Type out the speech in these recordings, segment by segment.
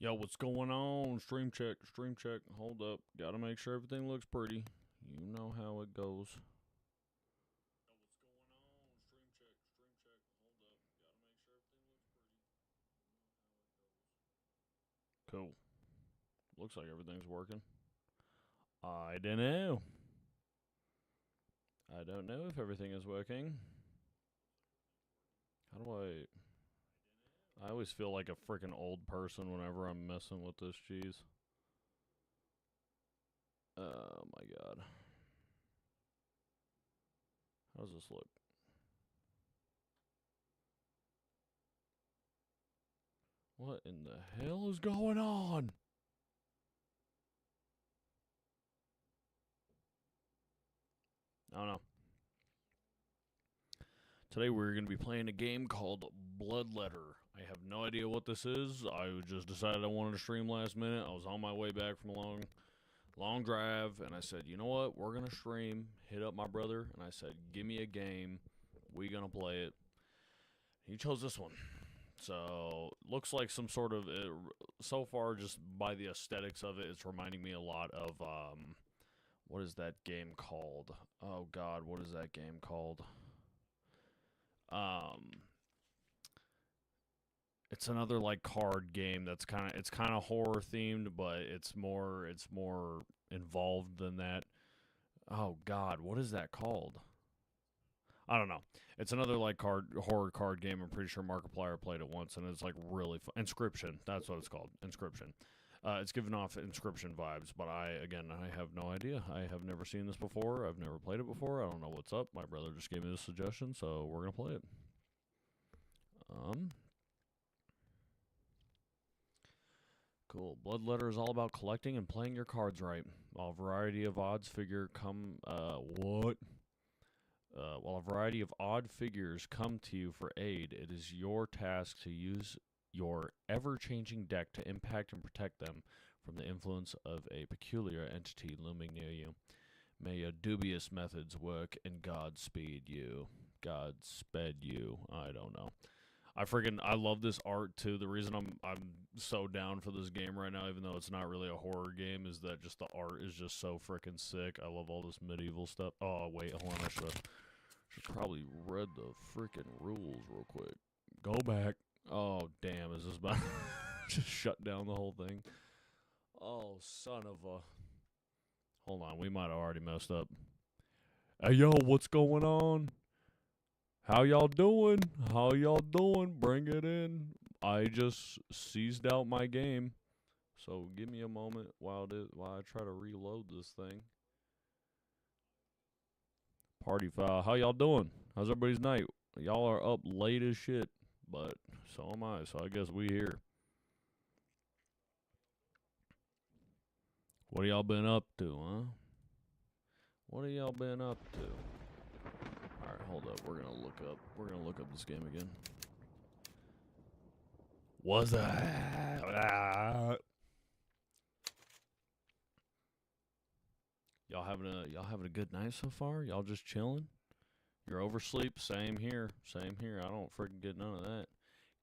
Yo, what's going on? Stream check, stream check. Hold up. Gotta make sure everything looks pretty. You know how it goes. Yo, what's going on? Stream check, stream check. Hold up. Gotta make sure everything looks pretty. You know how it goes. Cool. Looks like everything's working. I don't know. I don't know if everything is working. How do I always feel like a freaking old person whenever I'm messing with this cheese. Oh my god. How does this look? What in the hell is going on? I don't know. Today we're going to be playing a game called Bloodletter. I have no idea what this is. I just decided I wanted to stream last minute. I was on my way back from a long drive, and I said, you know what? We're going to stream. Hit up my brother, and I said, give me a game. We going to play it. He chose this one. So, looks like some sort of, so far, just by the aesthetics of it, it's reminding me a lot of, what is that game called? Oh, God, what is that game called? It's another like card game that's kind of horror themed, but it's more involved than that. Oh God, what is that called? I don't know. It's another like horror card game. I'm pretty sure Markiplier played it once, and it's like really fun. Inscription. That's what it's called. Inscription. It's giving off Inscription vibes, but I have no idea. I have never seen this before. I've never played it before. I don't know what's up. My brother just gave me this suggestion, so we're gonna play it. Um, Cool. Bloodletter is all about collecting and playing your cards right. While a variety of odds figure come what? While a variety of odd figures come to you for aid, it is your task to use your ever-changing deck to impact and protect them from the influence of a peculiar entity looming near you. May your dubious methods work and Godspeed you. Godspeed you. I don't know. I love this art too. The reason I'm so down for this game right now, even though it's not really a horror game, is that just the art is just so freaking sick. I love all this medieval stuff. Oh wait, hold on, I should probably read the freaking rules real quick. Go back. Oh damn, is this about just shut down the whole thing? Oh son of a. Hold on, we might have already messed up. Hey yo, what's going on? How y'all doing? How y'all doing? Bring it in. I just seized out my game. So give me a moment while I try to reload this thing. Party file. How y'all doing? How's everybody's night? Y'all are up late as shit, but so am I. So I guess we here. What have y'all been up to, huh? What have y'all been up to? Alright, hold up. We're gonna look up this game again. What's that? Y'all having a good night so far? Y'all just chilling? You're oversleep? Same here. Same here. I don't freaking get none of that.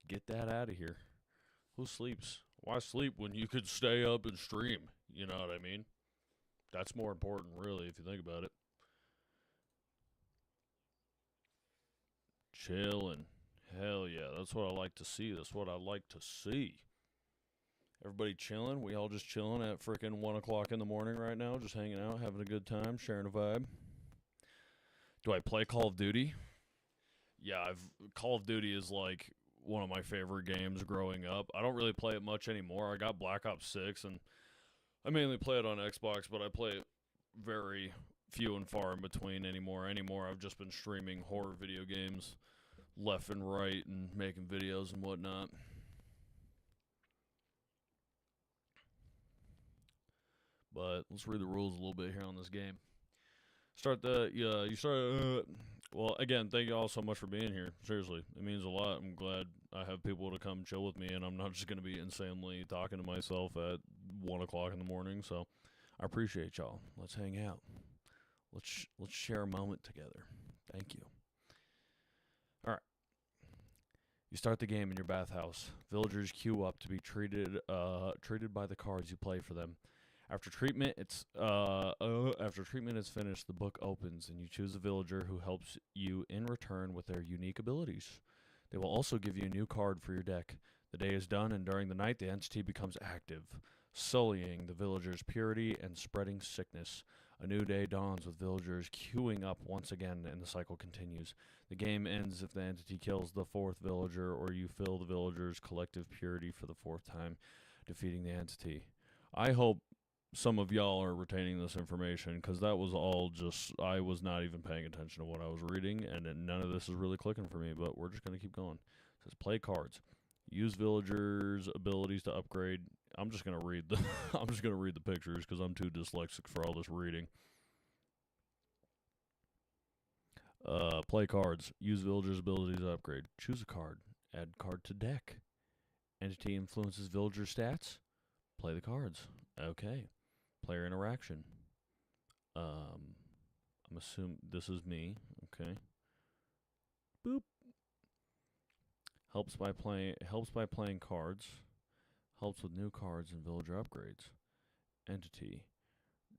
Get that out of here. Who sleeps? Why sleep when you could stay up and stream? You know what I mean? That's more important, really, if you think about it. Chilling. Hell yeah. That's what I like to see. That's what I like to see. Everybody chilling. We all just chilling at freaking 1 o'clock in the morning right now, just hanging out, having a good time, sharing a vibe. Do I play Call of Duty? Yeah, Call of Duty is like one of my favorite games growing up. I don't really play it much anymore. I got Black Ops 6, and I mainly play it on Xbox, but I play it very few and far in between anymore. I've just been streaming horror video games left and right and making videos and whatnot. But let's read the rules a little bit here on this game. Well, again, thank you all so much for being here. Seriously, it means a lot. I'm glad I have people to come chill with me, and I'm not just going to be insanely talking to myself at 1 o'clock in the morning. So I appreciate y'all. Let's hang out. Let's share a moment together. Thank you. All right. You start the game in your bathhouse. Villagers queue up to be treated by the cards you play for them. After treatment, after treatment is finished, the book opens and you choose a villager who helps you in return with their unique abilities. They will also give you a new card for your deck. The day is done, and during the night, the entity becomes active, sullying the villagers' purity and spreading sickness. A new day dawns with villagers queuing up once again, and the cycle continues. The game ends if the entity kills the fourth villager, or you fill the villagers' collective purity for the fourth time, defeating the entity. I hope some of y'all are retaining this information, because that was all just, I was not even paying attention to what I was reading, and none of this is really clicking for me, but we're just going to keep going. It says play cards. Use villagers' abilities to upgrade. I'm just gonna read the I'm just gonna read the pictures because I'm too dyslexic for all this reading. Play cards. Use villagers' abilities to upgrade. Choose a card. Add card to deck. Entity influences villager stats. Play the cards. Okay. Player interaction. I'm assuming this is me. Okay. Boop. Helps by playing cards. Helps with new cards and villager upgrades. Entity.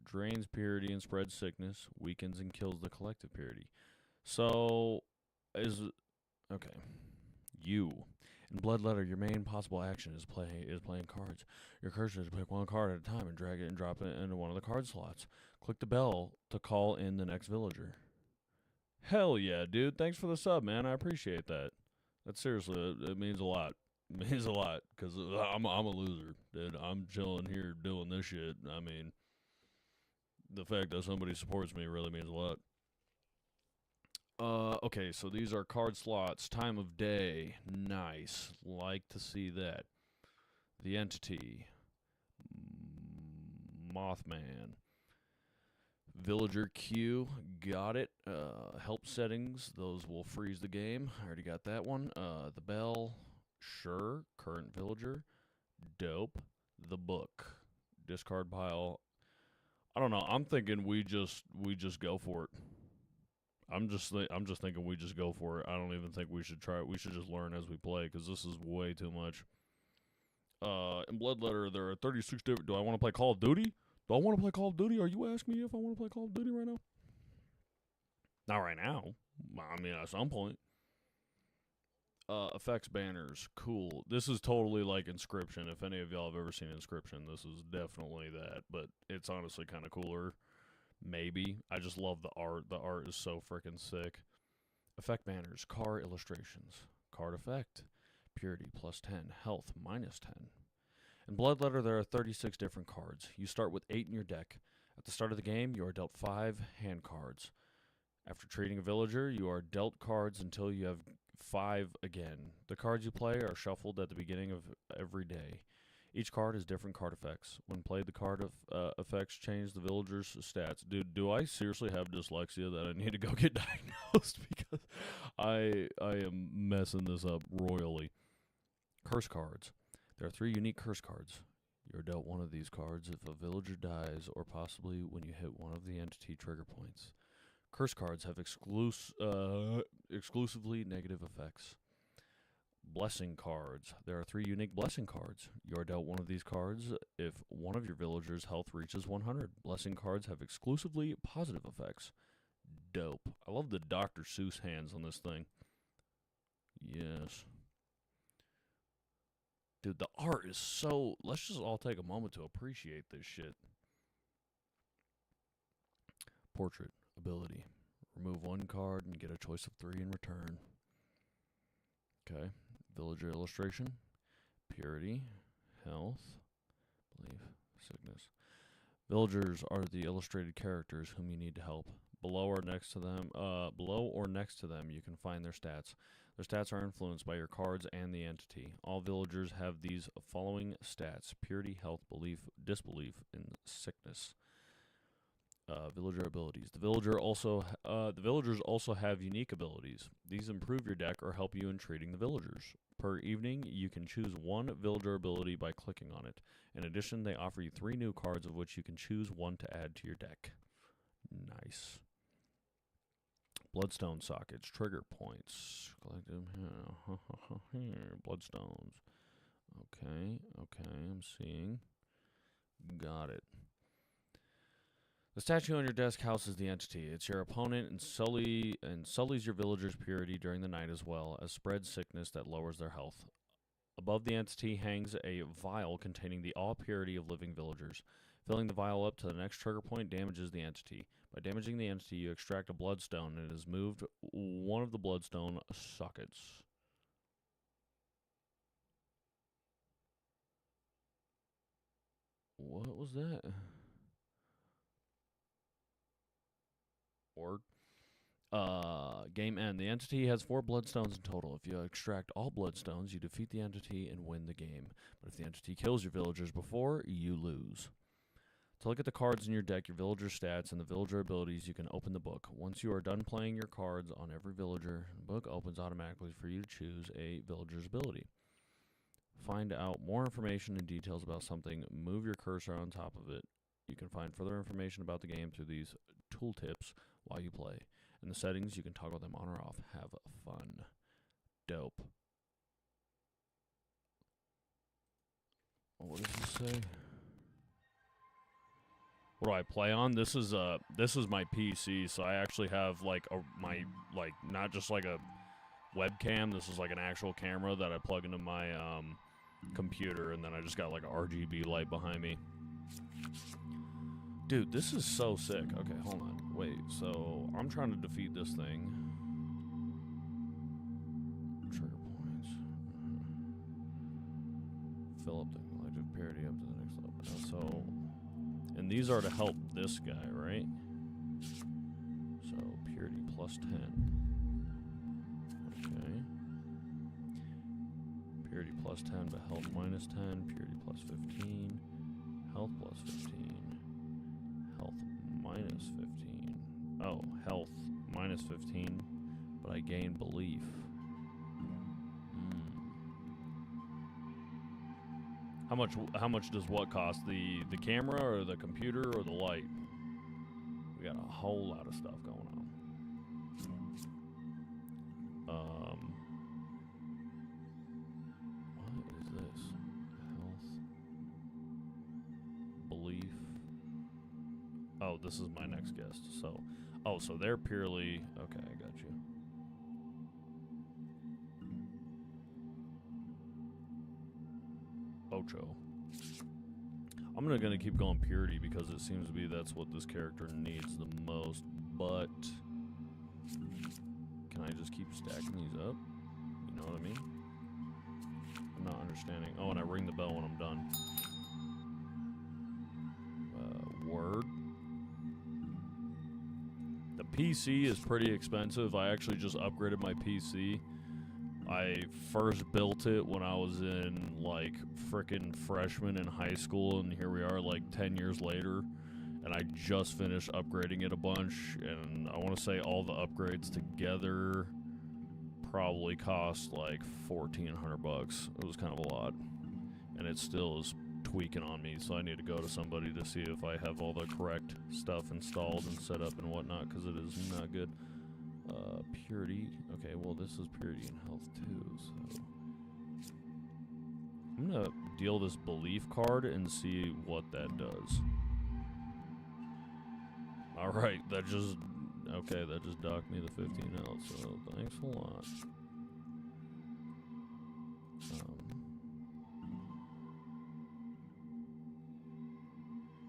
Drains purity and spreads sickness. Weakens and kills the collective purity. So, okay. You. In Bloodletter, your main possible action is playing cards. Your cursor is to pick one card at a time and drag it and drop it into one of the card slots. Click the bell to call in the next villager. Hell yeah, dude. Thanks for the sub, man. I appreciate that. That seriously, it means a lot. It means a lot, because I'm a loser, dude. I'm chilling here doing this shit. I mean, the fact that somebody supports me really means a lot. Okay, so these are card slots. Time of day. Nice. Like to see that. The entity. Mothman. Villager queue, got it. Help settings, those will freeze the game. I already got that one. The bell, sure. Current villager, dope. The book, discard pile. I don't know. I'm thinking we just go for it. I'm just thinking we just go for it. I don't even think we should try it. We should just learn as we play, because this is way too much. In Bloodletter, there are 36 different. Do I want to play Call of Duty? Do I want to play Call of Duty? Are you asking me if I want to play Call of Duty right now? Not right now. I mean, at some point. Effects banners. Cool. This is totally like Inscription. If any of y'all have ever seen Inscription, this is definitely that. But it's honestly kind of cooler. Maybe. I just love the art. The art is so freaking sick. Effect banners. Car illustrations. Card effect. Purity plus 10. Health minus 10. In Bloodletter, there are 36 different cards. You start with 8 in your deck. At the start of the game, you are dealt 5 hand cards. After treating a villager, you are dealt cards until you have 5 again. The cards you play are shuffled at the beginning of every day. Each card has different card effects. When played, the card effects change the villager's stats. Dude, do I seriously have dyslexia that I need to go get diagnosed? Because I am messing this up royally. Curse cards. There are 3 unique curse cards. You're dealt one of these cards if a villager dies, or possibly when you hit one of the entity trigger points. Curse cards have exclusively negative effects. Blessing cards. There are 3 unique blessing cards. You are dealt one of these cards if one of your villagers' health reaches 100. Blessing cards have exclusively positive effects. Dope. I love the Dr. Seuss hands on this thing. Yes. Dude, the art is so... Let's just all take a moment to appreciate this shit. Portrait. Ability. Remove 1 card and get a choice of 3 in return. Okay. Villager illustration. Purity. Health. Belief. Sickness. Villagers are the illustrated characters whom you need to help. Below or next to them, you can find their stats. Their stats are influenced by your cards and the entity. All villagers have these following stats: purity, health, belief, disbelief, and sickness. Villager abilities. The villagers also have unique abilities. These improve your deck or help you in treating the villagers. Per evening, you can choose 1 villager ability by clicking on it. In addition, they offer you 3 new cards, of which you can choose 1 to add to your deck. Nice. Bloodstone sockets, trigger points. Collect them here. Bloodstones. Okay, I'm seeing. Got it. The statue on your desk houses the entity. It's your opponent and sullies your villagers' purity during the night as well as spreads sickness that lowers their health. Above the entity hangs a vial containing the all purity of living villagers. Filling the vial up to the next trigger point damages the entity. By damaging the entity, you extract a bloodstone and it has moved one of the bloodstone sockets. What was that? Word. Game end. The entity has 4 bloodstones in total. If you extract all bloodstones, you defeat the entity and win the game. But if the entity kills your villagers before, you lose. To look at the cards in your deck, your villager stats, and the villager abilities, you can open the book. Once you are done playing your cards on every villager, the book opens automatically for you to choose a villager's ability. Find out more information and details about something, move your cursor on top of it. You can find further information about the game through these tooltips while you play. In the settings, you can toggle them on or off. Have fun. Dope. What does this say? What do I play on? This is my PC, so I actually have like not just like a webcam. This is like an actual camera that I plug into my computer, and then I just got like a RGB light behind me. Dude, this is so sick. Okay, hold on. Wait, so I'm trying to defeat this thing. Trigger points. Fill up the collective parity up to the next level. So, and these are to help this guy, right? So, purity plus 10. Okay. Purity plus 10, but health minus 10. Purity plus 15. Health plus 15. Health minus 15. Oh, health minus 15, but I gain belief. How much does what cost? The camera or the computer or the light? We got a whole lot of stuff going on. What is this? Health. Belief. Oh, this is my next guest. So they're purely okay. I got you. Ocho. I'm gonna keep going purity because it seems to be that's what this character needs the most. But can I just keep stacking these up? You know what I mean? I'm not understanding. Oh, and I ring the bell when I'm done. Word. The PC is pretty expensive. I actually just upgraded my PC. I first built it when I was in like frickin' freshman in high school, and here we are like 10 years later, and I just finished upgrading it a bunch, and I want to say all the upgrades together probably cost like $1,400. It was kind of a lot, and it still is tweaking on me, so I need to go to somebody to see if I have all the correct stuff installed and set up and whatnot, because it is not good. Purity. Okay, well, this is purity and health too, so I'm gonna deal this belief card and see what that does. Alright, that just docked me the 15 health, so thanks a lot.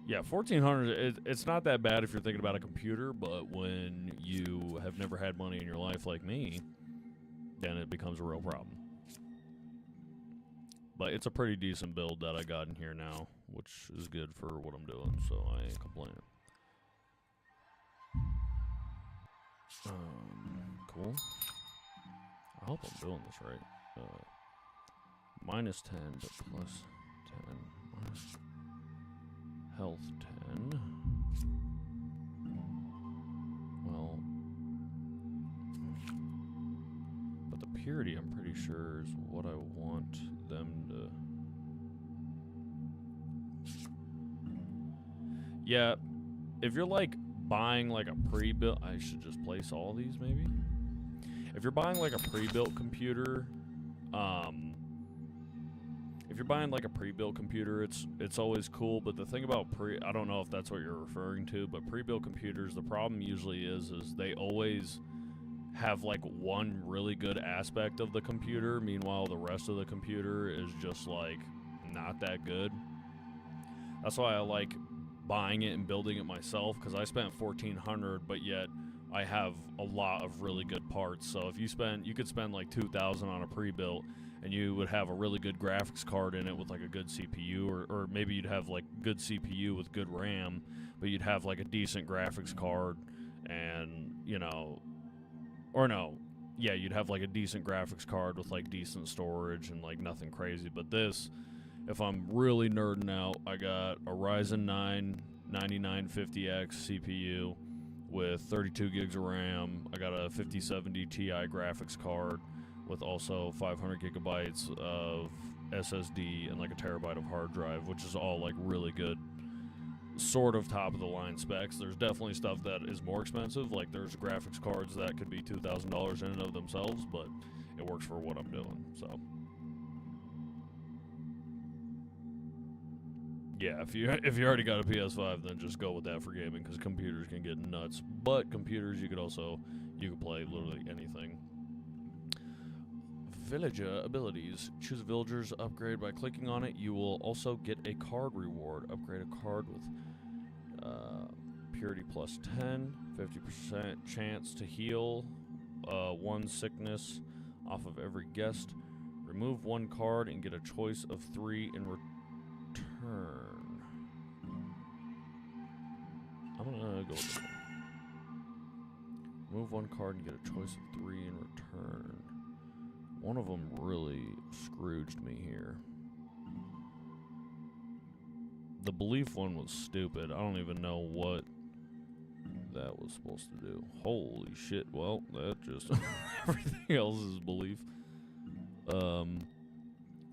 Yeah, 1,400, it's not that bad if you're thinking about a computer, but when you have never had money in your life like me, then it becomes a real problem. But it's a pretty decent build that I got in here now, which is good for what I'm doing, so I ain't complaining. Cool. I hope I'm doing this right. Minus 10, but plus 10. Minus health 10. Well, but the purity I'm pretty sure is what I want them to. Yeah, if you're like buying like a pre-built, I should just place all these maybe. If you're buying like a pre-built computer, if you're buying like a pre-built computer, it's always cool. But the thing about I don't know if that's what you're referring to, but pre-built computers, the problem usually is they always have like one really good aspect of the computer. Meanwhile, the rest of the computer is just like not that good. That's why I like buying it and building it myself, because I spent $1,400, but yet I have a lot of really good parts. So if you could spend like $2,000 on a pre-built, and you would have a really good graphics card in it with like a good CPU, or maybe you'd have like good CPU with good RAM, but you'd have like a decent graphics card, and you'd have like a decent graphics card with like decent storage and like nothing crazy. But this, if I'm really nerding out, I got a Ryzen 9 9950X CPU with 32 gigs of RAM. I got a 5070 Ti graphics card with also 500 gigabytes of SSD and like a terabyte of hard drive, which is all like really good, sort of top of the line specs. There's definitely stuff that is more expensive, like there's graphics cards that could be $2,000 in and of themselves, but it works for what I'm doing. So yeah, if you already got a PS5, then just go with that for gaming, because computers can get nuts. But computers, you could play literally anything. Villager abilities. Choose a villager's upgrade by clicking on it. You will also get a card reward. Upgrade a card with purity plus 10, 50% chance to heal 1 sickness off of every guest. Remove 1 card and get a choice of 3 in return. I'm gonna go with this one. Remove 1 card and get a choice of 3 in return. One of them really scrooged me here. The belief one was stupid. I don't even know what that was supposed to do. Holy shit. Well, that just... everything else is belief.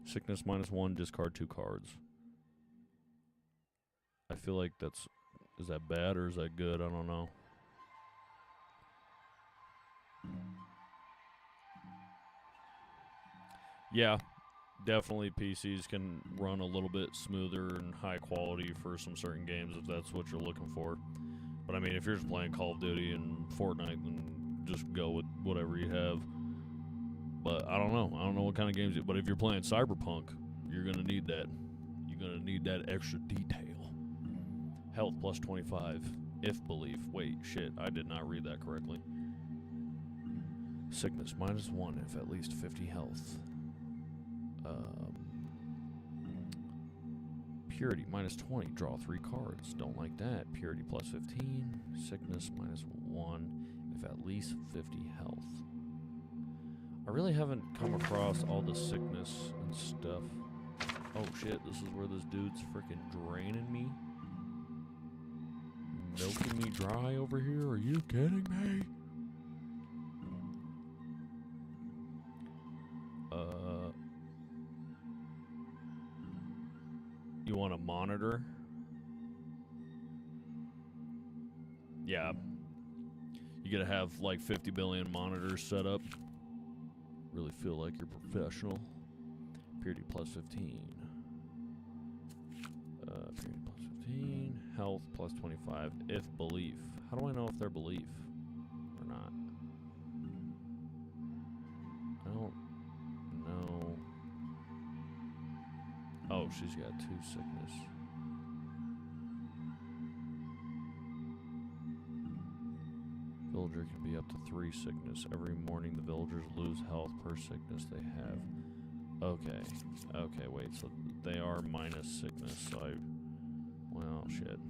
Sickness -1, discard 2 cards. I feel like that's... Is that bad or is that good? I don't know. Yeah, definitely PCs can run a little bit smoother and high quality for some certain games if that's what you're looking for. But I mean, if you're just playing Call of Duty and Fortnite, then just go with whatever you have. But I don't know. I don't know what kind of games. But if you're playing Cyberpunk, you're going to need that. You're going to need that extra detail. Health plus 25. If belief. Wait, shit. I did not read that correctly. Sickness -1 if at least 50 health. Purity -20, draw 3 cards. Don't like that. Purity plus 15. Sickness -1 if at least 50 health. I really haven't come across all the sickness and stuff. Oh shit, this is where this dude's freaking draining me. Milking me dry over here? Are you kidding me? You want a monitor? Yeah. You gotta have like 50 billion monitors set up. Really feel like you're professional. Purity plus 15. Purity plus 15. Health plus 25. If belief. How do I know if they're belief or not? I don't know. Oh, she's got 2 sickness. Villager can be up to 3 sickness. Every morning the villagers lose health per sickness they have. Okay. Okay, wait, so they are minus sickness, so well, shit.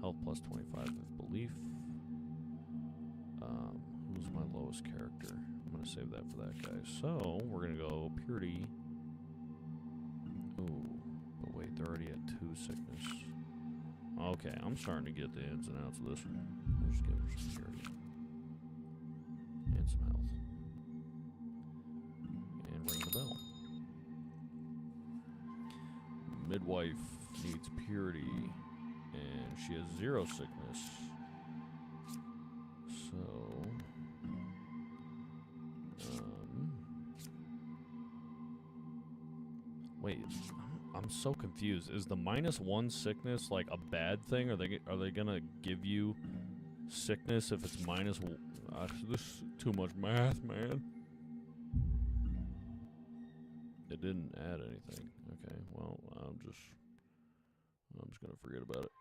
Health plus 25 with belief. Who's my lowest character? I'm gonna save that for that guy. So, we're gonna go purity. Ooh, but wait, they're already at 2 sickness. Okay, I'm starting to get the ins and outs of this. We'll just give her some purity. And some health. And ring the bell. Midwife needs purity, and she has 0 sickness. this. So, wait, I'm so confused. Is the -1 sickness like a bad thing? Are they gonna give you sickness if it's -1? This is too much math, man. It didn't add anything. Okay, well, I'm just gonna forget about it.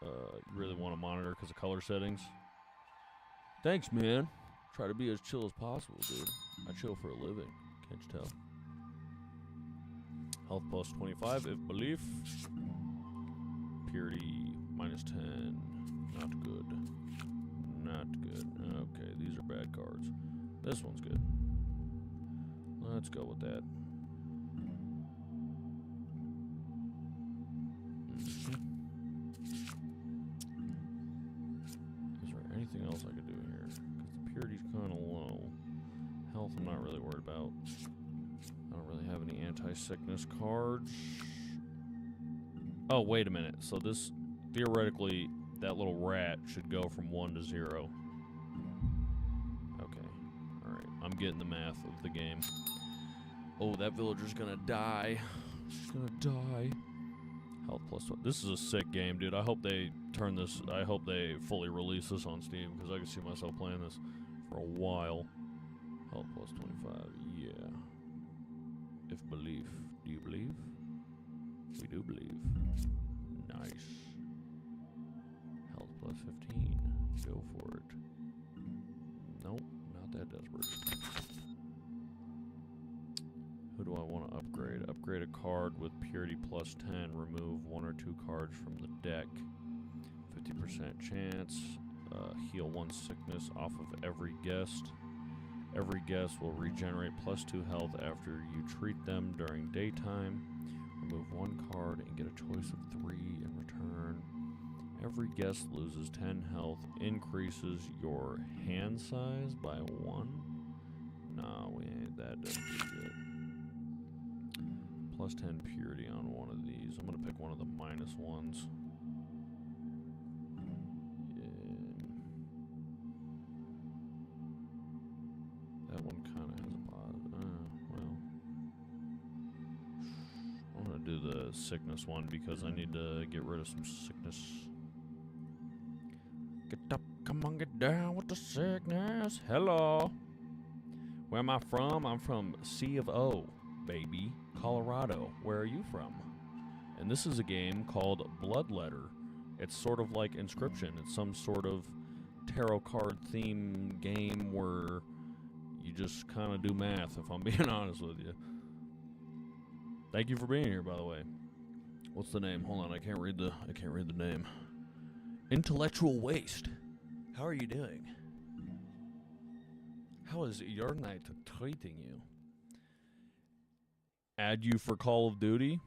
You really want to monitor because of color settings? Thanks, man. Try to be as chill as possible, dude. I chill for a living. Can't you tell? Health plus 25 if belief. Purity -10. Not good. Not good. Okay, these are bad cards. This one's good. Let's go with that. Is there anything else I could do here? Because the purity's kind of low. Health I'm not really worried about. I don't really have any anti-sickness cards. Oh, wait a minute. So this, theoretically, that little rat should go from 1 to 0. Okay. Alright. I'm getting the math of the game. Oh, that villager's gonna die. She's gonna die. Health plus 1. This is a sick game, dude. I hope they turn this. I hope they fully release this on Steam because I can see myself playing this for a while. Health plus 25. Yeah. If belief. Do you believe? We do believe. Nice. Health plus 15. Go for it. Nope, not that desperate. Who do I want to upgrade? Upgrade a card with purity plus 10. Remove 1 or 2 cards from the deck. 50% chance. Heal 1 sickness off of every guest. Every guest will regenerate plus 2 health after you treat them during daytime. Remove 1 card and get a choice of 3 in return. Every guest loses 10 health. Increases your hand size by 1. Nah, we ain't that desperate yet. Plus 10 purity on one of these. I'm gonna pick one of the -1s. That one kind of has a positive. Well, I'm gonna do the sickness one because I need to get rid of some sickness. Get up, come on, get down with the sickness. Hello. Where am I from? I'm from C of O, baby. Colorado. Where are you from? And this is a game called Bloodletter. It's sort of like Inscription. It's some sort of tarot card theme game where you just kind of do math, if I'm being honest with you. Thank you for being here, by the way. What's the name? Hold on, I can't read the name. Intellectual Waste. How are you doing? How is your night treating you? Add you for Call of Duty?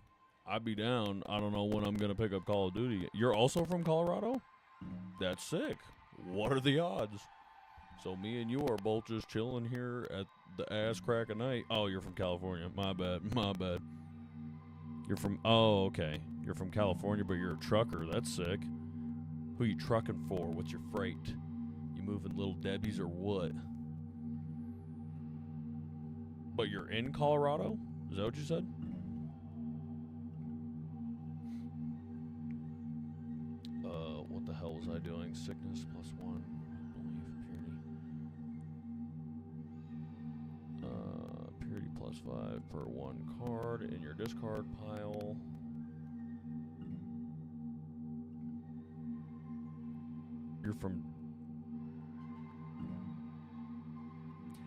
I'd be down. I don't know when I'm going to pick up Call of Duty. You're also from Colorado? That's sick. What are the odds? So me and you are both just chilling here at the ass crack of night. Oh, you're from California. My bad. You're from... Oh, okay. You're from California, but you're a trucker. That's sick. Who you trucking for? What's your freight? You moving Little Debbie's or what? But you're in Colorado? Is that what you said? What the hell was I doing? Sickness plus 1. Purity plus 5 per 1 card in your discard pile. You're from...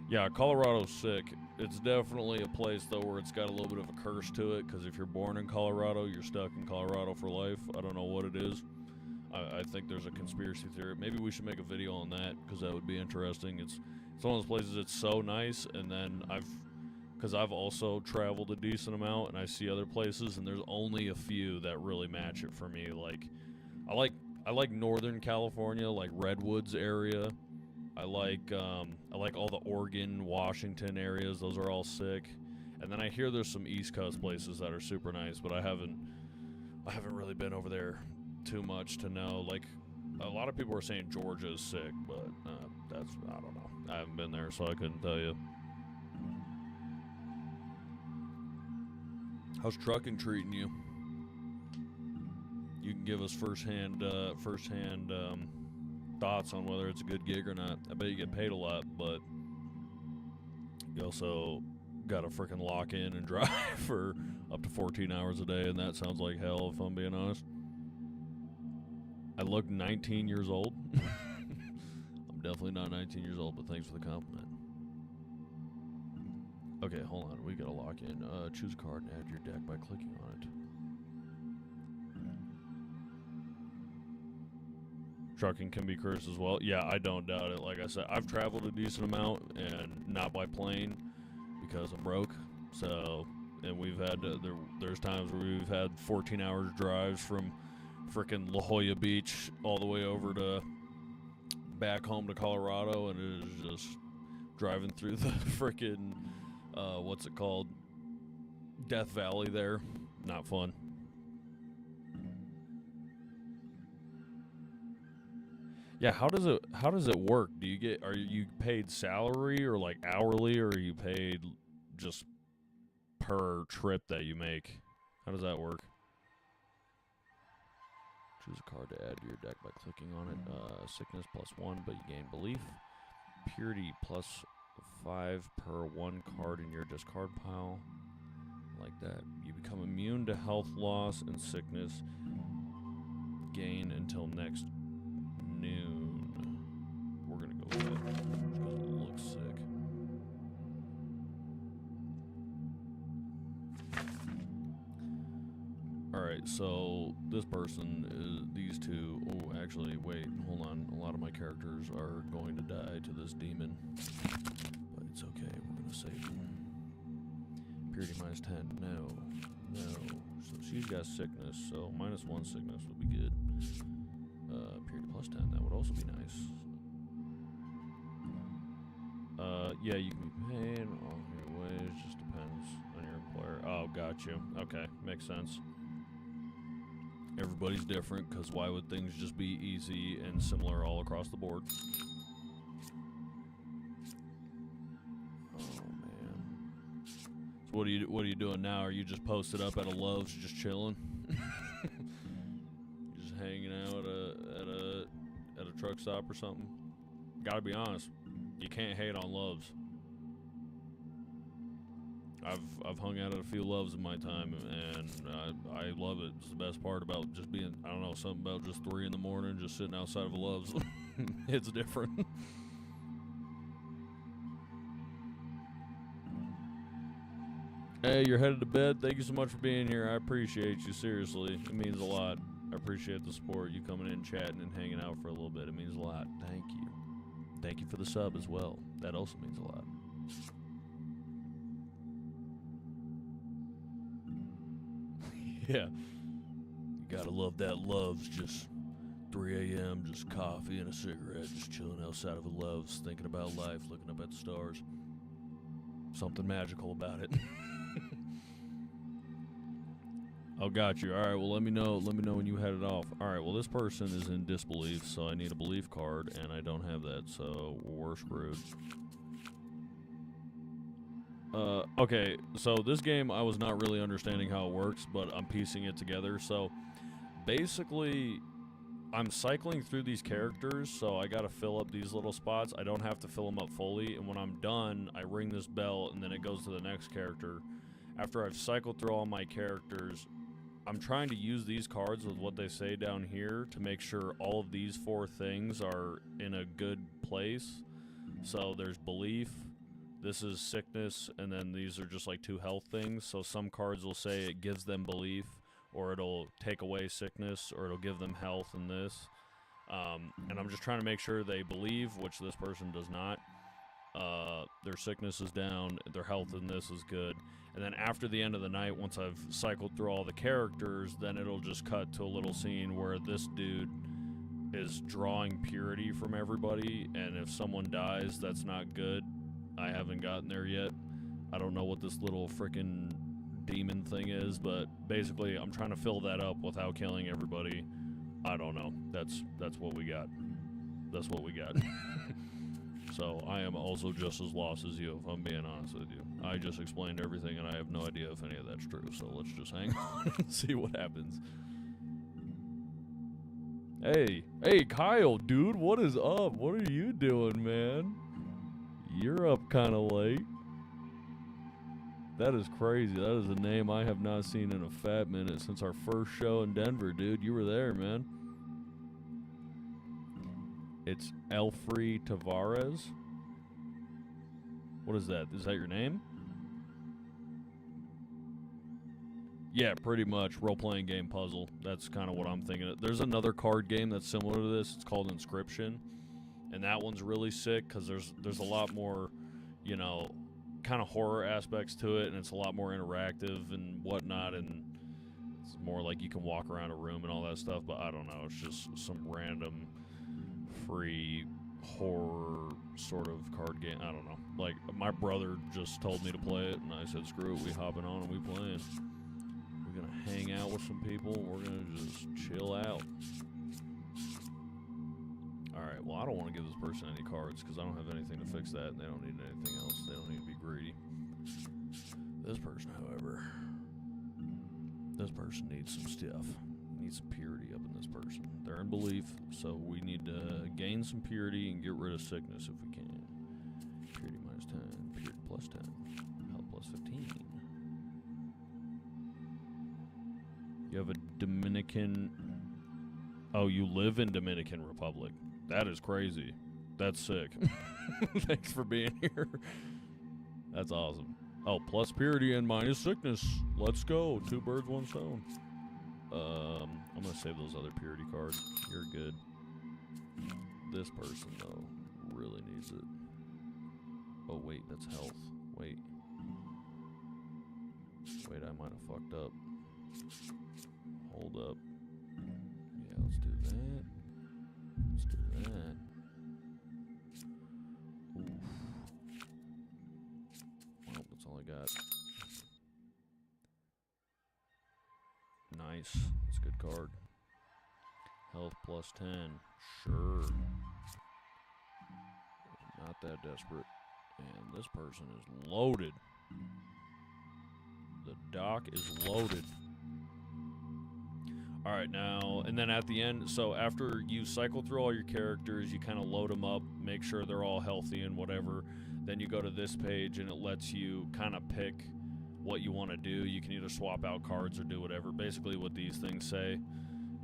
Yeah, Colorado's sick. It's definitely a place, though, where it's got a little bit of a curse to it, because if you're born in Colorado, you're stuck in Colorado for life. I don't know what it is. I think there's a conspiracy theory. Maybe we should make a video on that, because that would be interesting. It's one of those places that's so nice, and then because I've also traveled a decent amount, and I see other places, and there's only a few that really match it for me. Like, I like Northern California, like Redwoods area. I like all the Oregon, Washington areas. Those are all sick. And then I hear there's some East Coast places that are super nice, but I haven't I haven't really been over there too much to know. Like, a lot of people are saying Georgia is sick, but that's, I don't know. I haven't been there, so I couldn't tell you. How's trucking treating you? You can give us firsthand thoughts on whether it's a good gig or not. I bet you get paid a lot, but you also got to freaking lock in and drive for up to 14 hours a day, and that sounds like hell, if I'm being honest. I look 19 years old. I'm definitely not 19 years old, but thanks for the compliment. Okay, hold on. We gotta lock in. Choose a card and add your deck by clicking on it. Trucking can be cursed as well. Yeah, I don't doubt it. Like I said, I've traveled a decent amount, and not by plane because I'm broke. So, and we've had there's times where we've had 14 hours drives from frickin' La Jolla Beach all the way over to back home to Colorado, and it is just driving through the frickin' what's it called, Death Valley there. Not fun. Yeah, how does it work? Are you paid salary or like hourly, or are you paid just per trip that you make? How does that work? Choose a card to add to your deck by clicking on it. Sickness +1, but you gain belief. Purity +5 per one card in your discard pile. Like that. You become immune to health loss and sickness gain until next noon. We're gonna go with that just because it looks sick. Alright, so this person is these two. Oh, actually, wait, hold on. A lot of my characters are going to die to this demon. But it's okay, we're gonna save them. Purity -10. No. So she's got sickness, so -1 sickness would be good. Purity +10, that would also be nice. Yeah, you can be paid all your ways, just depends on your employer. Oh, got you. Okay, makes sense. Everybody's different, because why would things just be easy and similar all across the board? Oh, man. So what are you doing now? Are you just posted up at a Love's just chilling? Just hanging out at a truck stop or something? Gotta be honest, you can't hate on Love's. I've hung out at a few Loves in my time, and I love it. It's the best part about just being, I don't know, something about just 3 in the morning, just sitting outside of a Love's. It's different. Hey, you're headed to bed? Thank you so much for being here. I appreciate you, seriously. It means a lot. I appreciate the support, you coming in, chatting, and hanging out for a little bit. It means a lot. Thank you. Thank you for the sub as well. That also means a lot. Yeah. You gotta love that Love's, just 3 a.m., just coffee and a cigarette, just chilling outside of a Love's, thinking about life, looking up at the stars. Something magical about it. Oh, got you. All right, well, let me know when you headed off. All right, well, this person is in disbelief, so I need a belief card, and I don't have that, so we're screwed. Okay, so this game, I was not really understanding how it works, but I'm piecing it together. So, basically, I'm cycling through these characters, so I gotta fill up these little spots. I don't have to fill them up fully, and when I'm done, I ring this bell, and then it goes to the next character. After I've cycled through all my characters, I'm trying to use these cards with what they say down here to make sure all of these 4 things are in a good place. So there's belief, this is sickness, and then these are just like 2 health things. So some cards will say it gives them belief, or it'll take away sickness, or it'll give them health in this. And I'm just trying to make sure they believe, which this person does not. Their sickness is down, their health in this is good. And then after the end of the night, once I've cycled through all the characters, then it'll just cut to a little scene where this dude is drawing purity from everybody, and if someone dies, that's not good. I haven't gotten there yet. I don't know what this little frickin' demon thing is, but basically I'm trying to fill that up without killing everybody. I don't know. That's what we got. That's what we got. So I am also just as lost as you, if I'm being honest with you. I just explained everything, and I have no idea if any of that's true, so let's just hang on and see what happens. Hey, Kyle, dude, what is up? What are you doing, man? You're up kind of late. That is crazy. That is a name I have not seen in a fat minute since our first show in Denver, dude. You were there, man. It's Elfrey Tavares. What is that? Is that your name? Yeah, pretty much. Role-playing game puzzle. That's kind of what I'm thinking. There's another card game that's similar to this. It's called Inscription. And that one's really sick because there's a lot more, you know, kind of horror aspects to it. And it's a lot more interactive and whatnot. And it's more like you can walk around a room and all that stuff. But I don't know. It's just some random free horror sort of card game. I don't know. Like, my brother just told me to play it. And I said, screw it. We hopping on and we playing. We're going to hang out with some people. We're going to just chill out. Alright, well, I don't want to give this person any cards because I don't have anything to fix that, and they don't need anything else. They don't need to be greedy. This person, however, this person needs some stuff. Needs some purity up in this person. They're in belief, so we need to gain some purity and get rid of sickness if we can. Purity minus 10, purity plus 10, health plus 15. You have a Dominican... Oh, you live in Dominican Republic. That is crazy. That's sick. Thanks for being here. That's awesome. Oh, plus purity and minus sickness. Let's go. 2 birds, 1 stone. I'm going to save those other purity cards. You're good. This person, though, really needs it. Oh, wait. That's health. Wait. Wait, I might have fucked up. Hold up. Yeah, let's do that. Let's do that. Oof. Well, that's all I got. Nice. That's a good card. Health plus 10. Sure. Not that desperate. And this person is loaded. The dock is loaded. Alright, now, and then at the end, so after you cycle through all your characters, you kind of load them up, make sure they're all healthy and whatever, then you go to this page and it lets you kind of pick what you want to do. You can either swap out cards or do whatever, basically what these things say,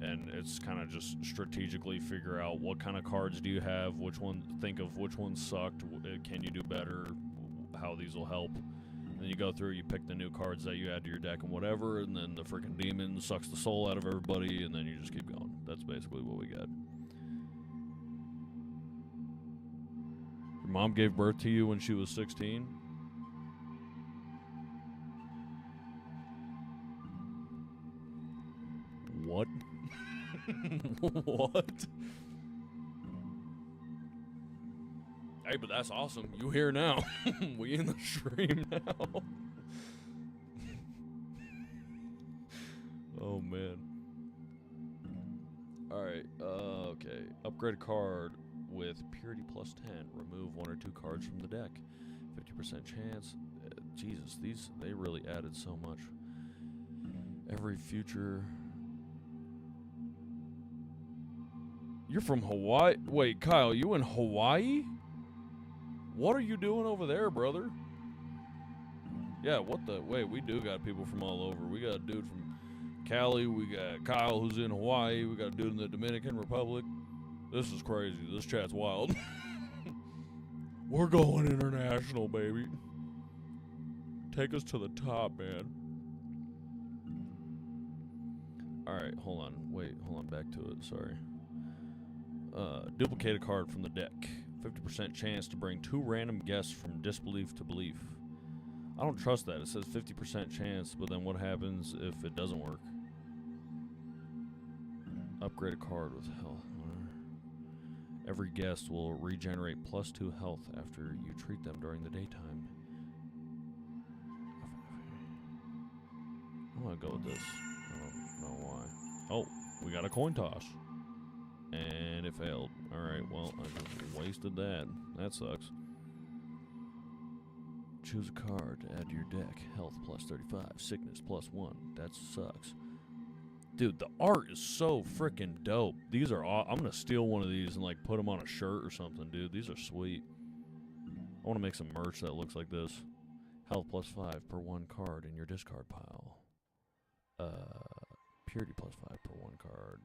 and it's kind of just strategically figure out what kind of cards do you have, which one, think of which ones sucked, can you do better, how these will help. Then you go through, you pick the new cards that you add to your deck and whatever, and then the freaking demon sucks the soul out of everybody, and then you just keep going. That's basically what we got. Your mom gave birth to you when she was 16? What? What? Hey, but that's awesome. You here now. We in the stream now. Oh, man. Alright, okay. Upgrade a card with Purity plus 10. Remove 1 or 2 cards from the deck. 50% chance. Jesus, they really added so much. Every future... You're from Hawaii? Wait, Kyle, you in Hawaii? What are you doing over there, brother? Yeah, what the... Wait, we do got people from all over. We got a dude from Cali. We got Kyle who's in Hawaii. We got a dude in the Dominican Republic. This is crazy. This chat's wild. We're going international, baby. Take us to the top, man. Alright, hold on. Wait, hold on. Back to it. Sorry. Duplicate a card from the deck. 50% chance to bring 2 random guests from disbelief to belief. I don't trust that. It says 50% chance, but then what happens if it doesn't work? Upgrade a card with health. Every guest will regenerate plus 2 health after you treat them during the daytime. I'm gonna go with this. I don't know why. Oh, we got a coin toss. And it failed. Alright, well, I just wasted that. That sucks. Choose a card to add to your deck. Health plus 35. Sickness plus 1. That sucks. Dude, the art is so freaking dope. These are all, I'm gonna steal one of these and like put them on a shirt or something, dude. These are sweet. I want to make some merch that looks like this. Health plus 5 per 1 card in your discard pile. Purity plus 5 per 1 card.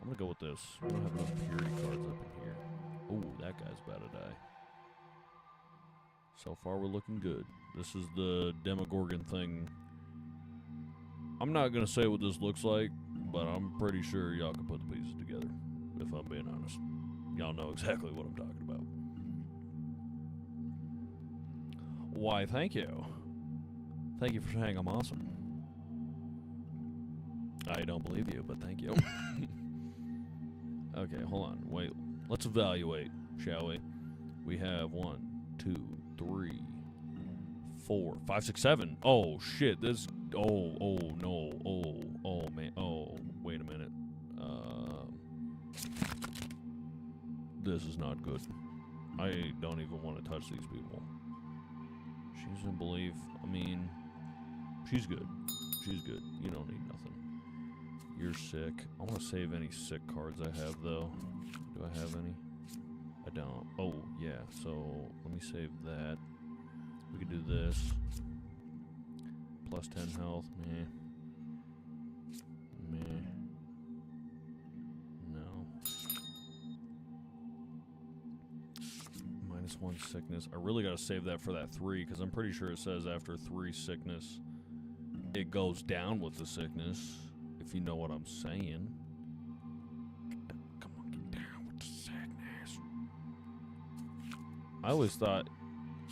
I'm gonna go with this. I don't have enough purity cards up in here. Ooh, that guy's about to die. So far, we're looking good. This is the Demogorgon thing. I'm not gonna say what this looks like, but I'm pretty sure y'all can put the pieces together. If I'm being honest, y'all know exactly what I'm talking about. Why, thank you. Thank you for saying I'm awesome. I don't believe you, but thank you. Okay, hold on. Wait. Let's evaluate, shall we? We have 1, 2, 3, 4, 5, 6, 7. Oh, shit. This... Oh, no. Oh, man. Oh, wait a minute. This is not good. I don't even want to touch these people. She's in belief. I mean, she's good. She's good. You don't need nothing. You're sick. I want to save any sick cards I have, though. Do I have any? I don't. Oh, yeah. So, let me save that. We could do this. Plus 10 health. Meh. Meh. No. Minus 1 sickness. I really gotta save that for that 3, because I'm pretty sure it says after 3 sickness, it goes down with the sickness, if you know what I'm saying. Come on, get down with the sickness. I always thought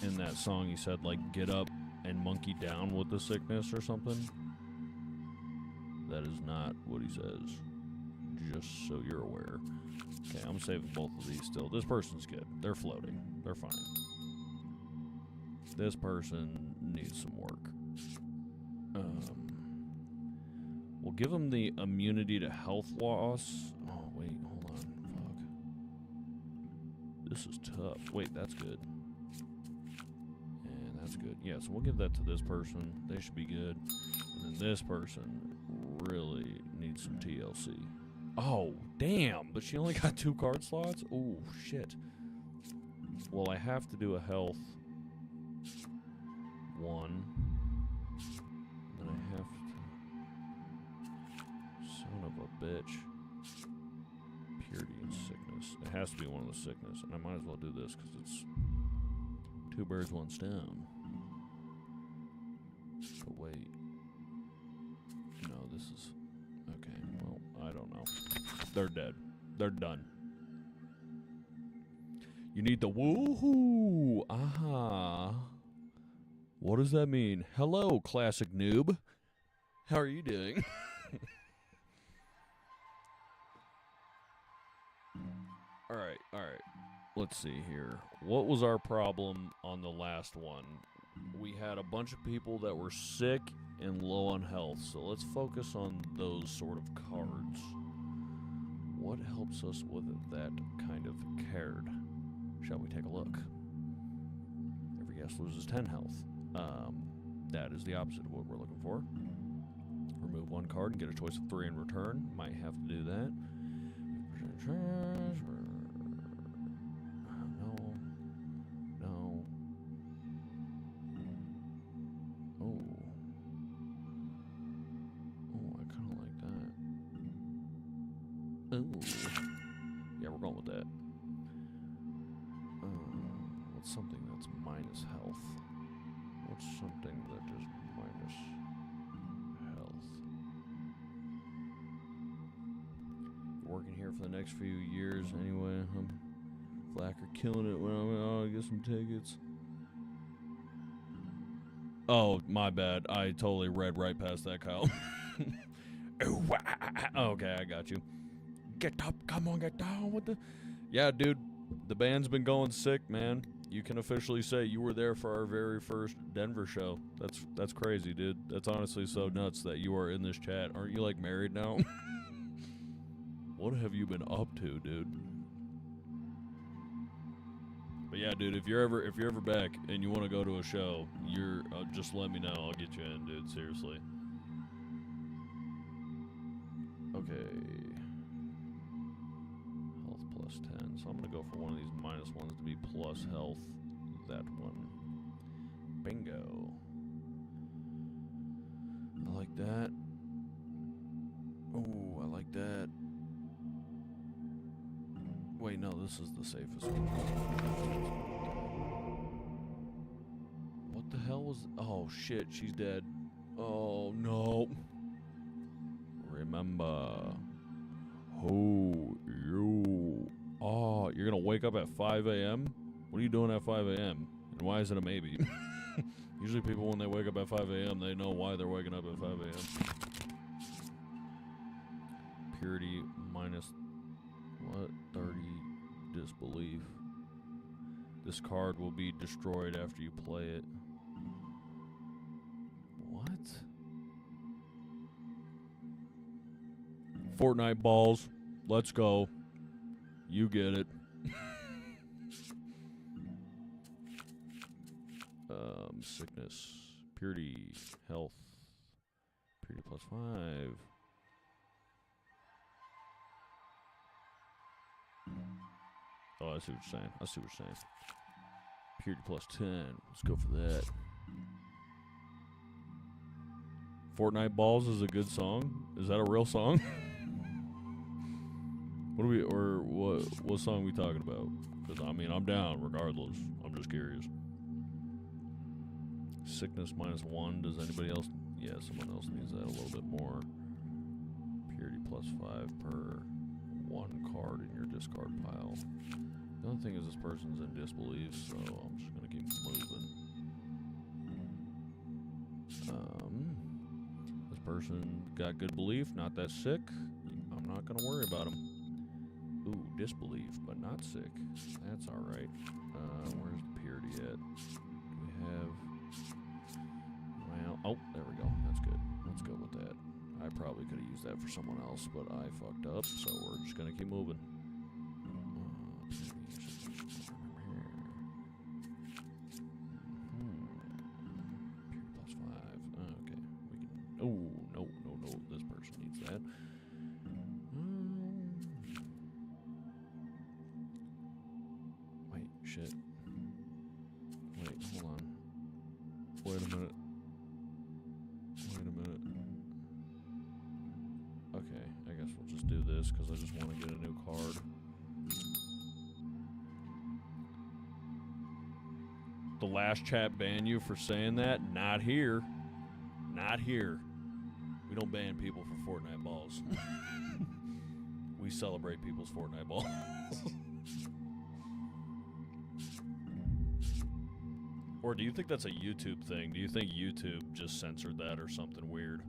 in that song he said, like, get up and monkey down with the sickness or something. That is not what he says. Just so you're aware. Okay, I'm saving both of these still. This person's good. They're floating. They're fine. This person needs some work. We'll give them the immunity to health loss. Oh, wait, hold on. Fuck. This is tough. Wait, that's good. And that's good. Yeah, so we'll give that to this person. They should be good. And then this person really needs some TLC. Oh, damn. But she only got 2 card slots? Oh, shit. Well, I have to do a health 1. Then I have to... Son of a bitch. Purity and sickness. It has to be one of the sickness. And I might as well do this because it's 2 birds, 1 stone. But wait. No, this is... Okay, well, I don't know. They're dead. They're done. You need the woohoo! Aha! What does that mean? Hello, classic noob. How are you doing? Alright. Let's see here. What was our problem on the last one? We had a bunch of people that were sick and low on health, so let's focus on those sort of cards. What helps us with that kind of card? Shall we take a look? Every guest loses 10 health. That is the opposite of what we're looking for. Remove 1 card and get a choice of 3 in return. Might have to do that. No. Oh, I kind of like that. Oh, yeah, we're going with that. What's something that's minus health? What's something that is minus health? Working here for the next few years anyway. Flacker killing it when I get some tickets. Oh, my bad. I totally read right past that, Kyle. Okay, I got you. Get up, come on, get down with the... Yeah, dude, the band's been going sick, man. You can officially say you were there for our very first Denver show. That's crazy, dude. That's honestly so nuts that you are in this chat. Aren't you, like, married now? What have you been up to, dude? But yeah, dude, if you're ever back and you want to go to a show, just let me know. I'll get you in, dude. Seriously. Okay. Health plus 10. So I'm gonna go for one of these minus ones to be plus health. That one. Bingo. I like that. Oh, I like that. Wait, no, this is the safest one. What the hell was... Oh, shit, she's dead. Oh, no. Remember who you are. You're going to wake up at 5 a.m.? What are you doing at 5 a.m.? And why is it a maybe? Usually people, when they wake up at 5 a.m., they know why they're waking up at 5 a.m. Purity minus... What? 30 disbelief. This card will be destroyed after you play it. What? Fortnite balls. Let's go. You get it. Sickness. Purity. Health. Purity plus 5. Oh, I see what you're saying. Purity plus 10. Let's go for that. Fortnite Balls is a good song. Is that a real song? What song are we talking about? Because, I mean, I'm down regardless. I'm just curious. Sickness minus 1. Does anybody else? Yeah, someone else needs that a little bit more. Purity plus 5 per 1 card in your discard pile. The only thing is this person's in disbelief, so I'm just going to keep moving. This person got good belief, not that sick. I'm not going to worry about him. Ooh, disbelief, but not sick. That's alright. Where's the purity at? Do we have... Well, oh, there we go. That's good. Let's go with that. I probably could have used that for someone else, but I fucked up, so we're just going to keep moving. Oh, no. This person needs that. Wait, shit. Wait, hold on. Wait a minute. Okay, I guess we'll just do this because I just want to get a new card. The last chat ban you for saying that? Not here. Not here. We don't ban people for Fortnite balls. We celebrate people's Fortnite balls. Or do you think that's a YouTube thing? Do you think YouTube just censored that or something weird?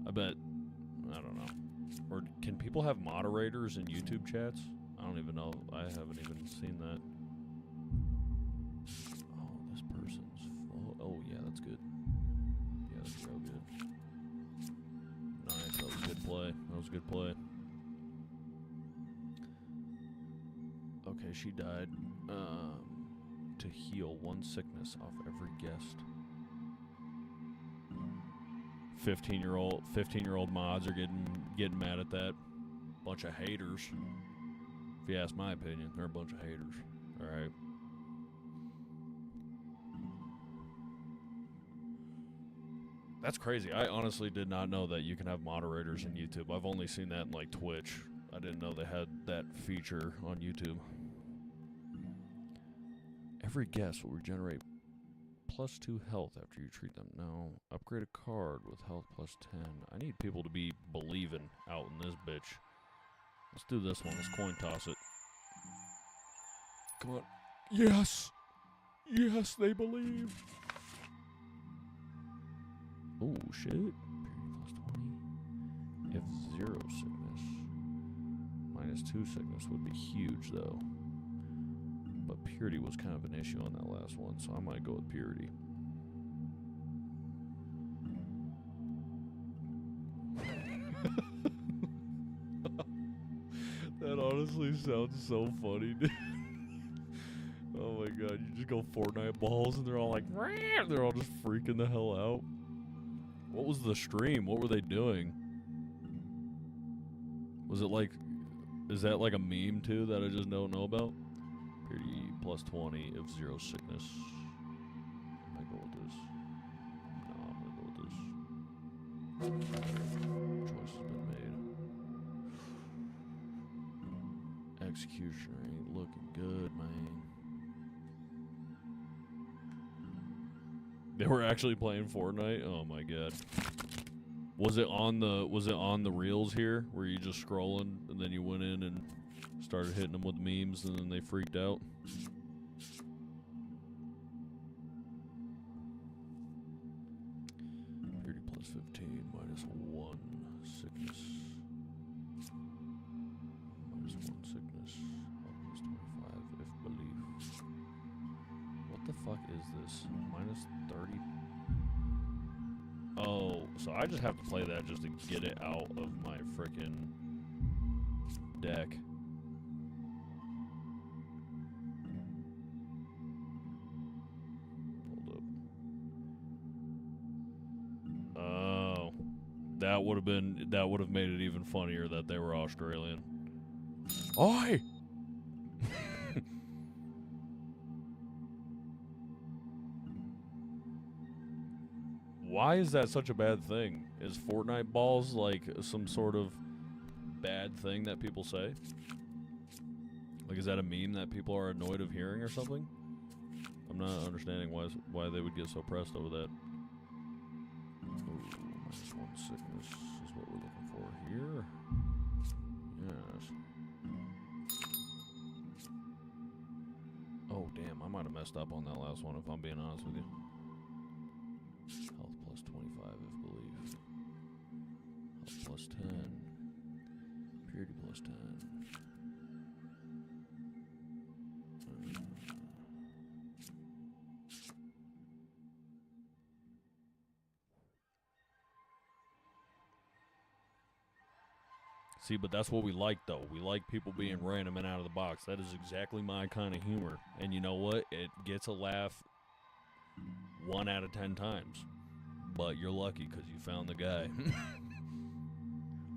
I bet. I don't know. Or can people have moderators in YouTube chats? I don't even know. I haven't even seen that. Oh, this person's full. Oh, yeah, that's good. Yeah, that's real good. Nice. That was a good play. Okay, she died. To heal 1 sickness off every guest. 15-year-old mods are getting mad at that. Bunch of haters. If you ask my opinion, they're a bunch of haters. All right. That's crazy. I honestly did not know that you can have moderators in YouTube. I've only seen that in like Twitch. I didn't know they had that feature on YouTube. Every guest will regenerate plus 2 health after you treat them. No. Upgrade a card with health plus 10. I need people to be believing out in this bitch. Let's do this one. Let's coin toss it. Come on. Yes! Yes, they believe! Oh, shit. Purity plus 20. F0 sickness. Minus 2 sickness would be huge, though. But purity was kind of an issue on that last one, so I might go with purity. That honestly sounds so funny, dude. Oh my god, you just go Fortnite balls and they're all like, Rah! They're all just freaking the hell out. What was the stream? What were they doing? Was it like, is that like a meme too that I just don't know about? Purity plus 20 if 0 sickness. I might go with this. No, I'm gonna go with this. Choice has been made. Executioner ain't looking good, man. They were actually playing Fortnite? Oh my god. Was it on the reels here where you just scrolling and then you went in and started hitting them with memes and then they freaked out? Purity plus 15 minus 1 sickness. Minus 1 sickness. Plus 25 if belief. What the fuck is this? Minus 30. Oh, so I just have to play that just to get it out of my frickin' deck. Hold up. Oh, that would have made it even funnier that they were Australian. Oi! Why is that such a bad thing? Is Fortnite balls like some sort of bad thing that people say? Like, is that a meme that people are annoyed of hearing or something? I'm not understanding why they would get so pressed over that. Ooh, minus 1 sickness is what we're looking for here. Yes. Oh, damn, I might have messed up on that last one if I'm being honest with you. Health plus 25 if belief. Health plus 10. Purity plus 10. See, but that's what we like, though. We like people being random and out of the box. That is exactly my kind of humor. And you know what? It gets a laugh 1 out of 10 times. But you're lucky because you found the guy.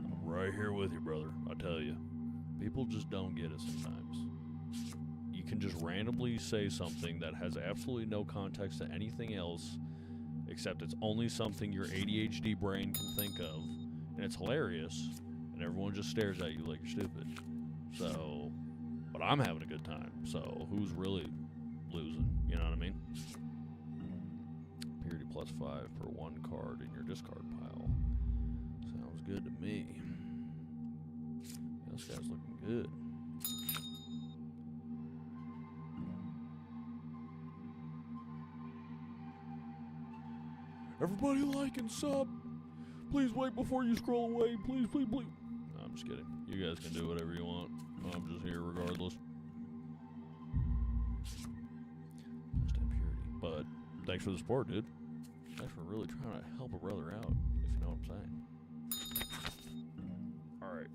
I'm right here with you, brother. I tell you. People just don't get it sometimes. You can just randomly say something that has absolutely no context to anything else, except it's only something your ADHD brain can think of, and it's hilarious, and everyone just stares at you like you're stupid. So, but I'm having a good time, so who's really losing? You know what I mean? Purity plus 5 per 1 card in your discard pile. Sounds good to me. This guy's looking good. Everybody like and sub. Please wait before you scroll away. Please, please, please. No, I'm just kidding. You guys can do whatever you want. I'm just here regardless. Must have purity. But thanks for the support, dude. Thanks for really trying to help a brother out, if you know what I'm saying. Alright.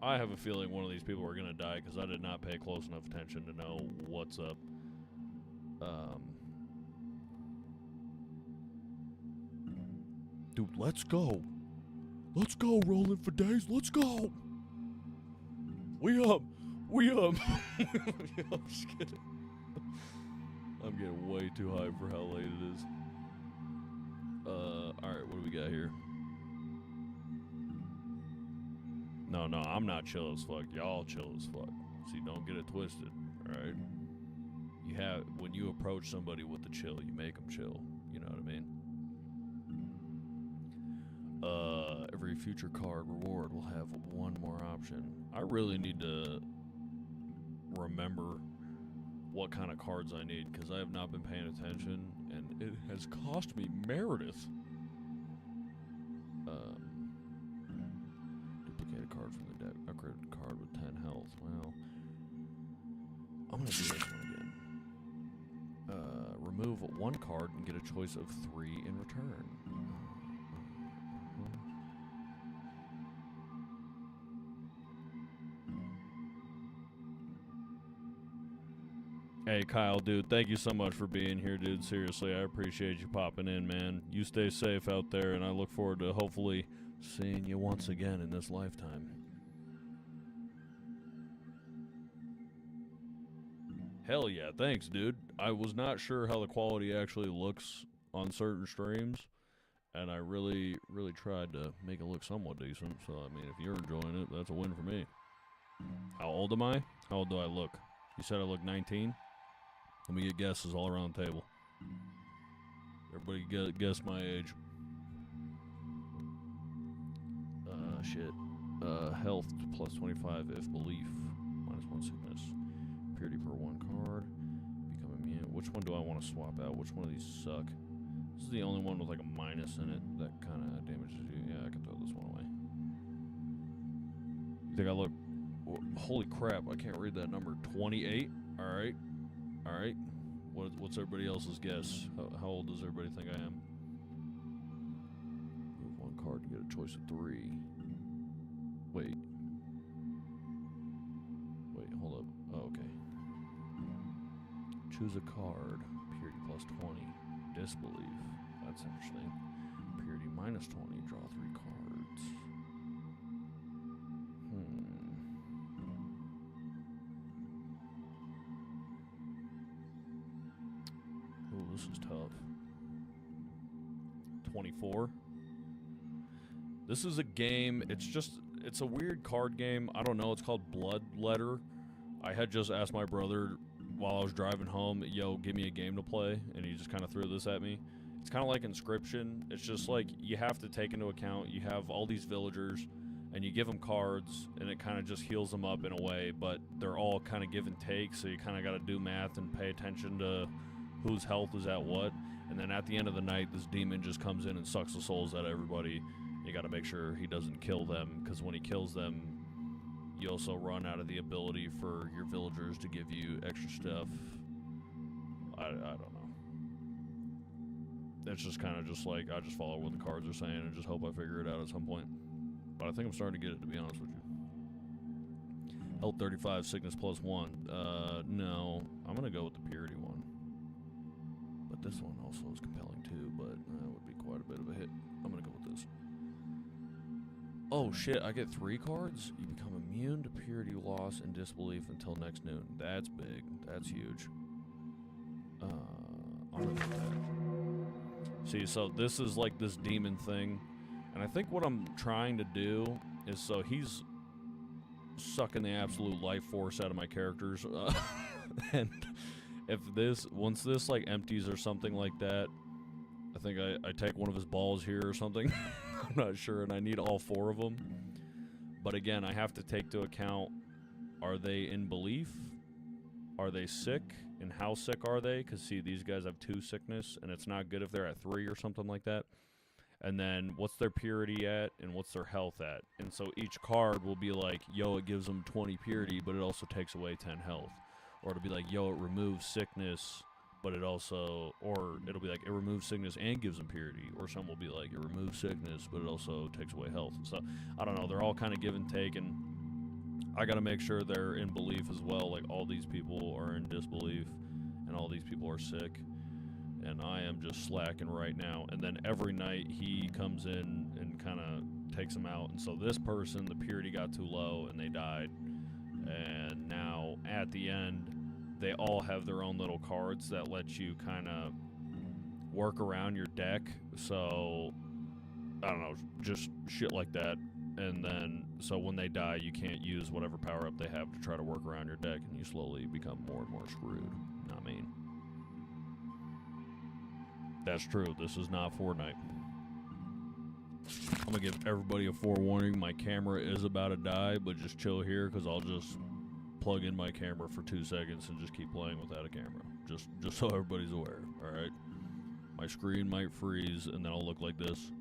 I have a feeling one of these people are going to die because I did not pay close enough attention to know what's up. Dude, let's go. Let's go, rolling for days. Let's go. We up. I'm just kidding. I'm getting way too high for how late it is. Alright, what do we got here? No, I'm not chill as fuck. Y'all chill as fuck. See, don't get it twisted, alright? When you approach somebody with the chill, you make them chill. You know what I mean? Every future card reward will have one more option. I really need to remember what kind of cards I need, because I have not been paying attention, and it has cost me Meredith. Duplicate a card from the deck. Upgrade a card with 10 health. Well, I'm gonna do this one again. Remove one card and get a choice of 3 in return. Hey, Kyle, dude, thank you so much for being here, dude. Seriously, I appreciate you popping in, man. You stay safe out there, and I look forward to hopefully seeing you once again in this lifetime. Hell yeah, thanks, dude. I was not sure how the quality actually looks on certain streams, and I really tried to make it look somewhat decent. So, I mean, if you're enjoying it, that's a win for me. How old am I? How old do I look? You said I look 19? Let me get guesses all around the table. Everybody guess my age. Shit. Health plus 25 if belief. Minus 1 sickness. Purity per 1 card. Become immune. Which one do I want to swap out? Which one of these suck? This is the only one with like a minus in it. That kind of damages you. Yeah, I can throw this one away. You think I look... Holy crap, I can't read that number. 28? Alright. Alright. What's everybody else's guess? How old does everybody think I am? Move 1 card to get a choice of 3. Wait, hold up. Oh, okay. Choose a card. Purity plus 20. Disbelief. That's interesting. Purity minus 20. Draw 3 cards. Oh, this is tough. 24. This is a game, it's a weird card game. I don't know, it's called Bloodletter. I had just asked my brother while I was driving home, yo, give me a game to play, and he just kind of threw this at me. It's kind of like Inscription. It's just like you have to take into account, you have all these villagers, and you give them cards, and it kind of just heals them up in a way, but they're all kind of give and take, so you kind of got to do math and pay attention to whose health is at what. And then at the end of the night, this demon just comes in and sucks the souls out of everybody. You got to make sure he doesn't kill them, because when he kills them, you also run out of the ability for your villagers to give you extra stuff. I don't know. It's just kind of just like, I just follow what the cards are saying and just hope I figure it out at some point. But I think I'm starting to get it, to be honest with you. Health 35, sickness plus 1. No. I'm going to go with the purity one. But this one also is compelling too, but that would be quite a bit of a hit. I'm going to go with this. Oh shit, I get 3 cards? You become immune to purity loss and disbelief until next noon. That's big. That's huge. I'm gonna do that. See, so this is like this demon thing. And I think what I'm trying to do is, so he's sucking the absolute life force out of my characters. And if this, once this like empties or something like that, I think I take one of his balls here or something. I'm not sure, and I need all 4 of them. But again, I have to take into account, are they in belief? Are they sick? And how sick are they? Because, see, these guys have 2 sickness, and it's not good if they're at 3 or something like that. And then, what's their purity at, and what's their health at? And so each card will be like, yo, it gives them 20 purity, but it also takes away 10 health. Or it'll be like, yo, it removes sickness, but it also, or it'll be like, it removes sickness and gives them purity. Or some will be like, it removes sickness, but it also takes away health. So, I don't know, they're all kind of give and take, and I gotta make sure they're in belief as well. Like, all these people are in disbelief, and all these people are sick. And I am just slacking right now. And then every night he comes in and kind of takes them out. And so this person, the purity got too low and they died. And now at the end, they all have their own little cards that let you kind of work around your deck. So, I don't know, just shit like that. And then, so when they die, you can't use whatever power up they have to try to work around your deck, and you slowly become more and more screwed. Not mean. That's true. This is not Fortnite. I'm gonna give everybody a forewarning. My camera is about to die, but just chill here, because I'll just plug in my camera for 2 seconds and just keep playing without a camera. Just so everybody's aware, alright? My screen might freeze, and then I'll look like this.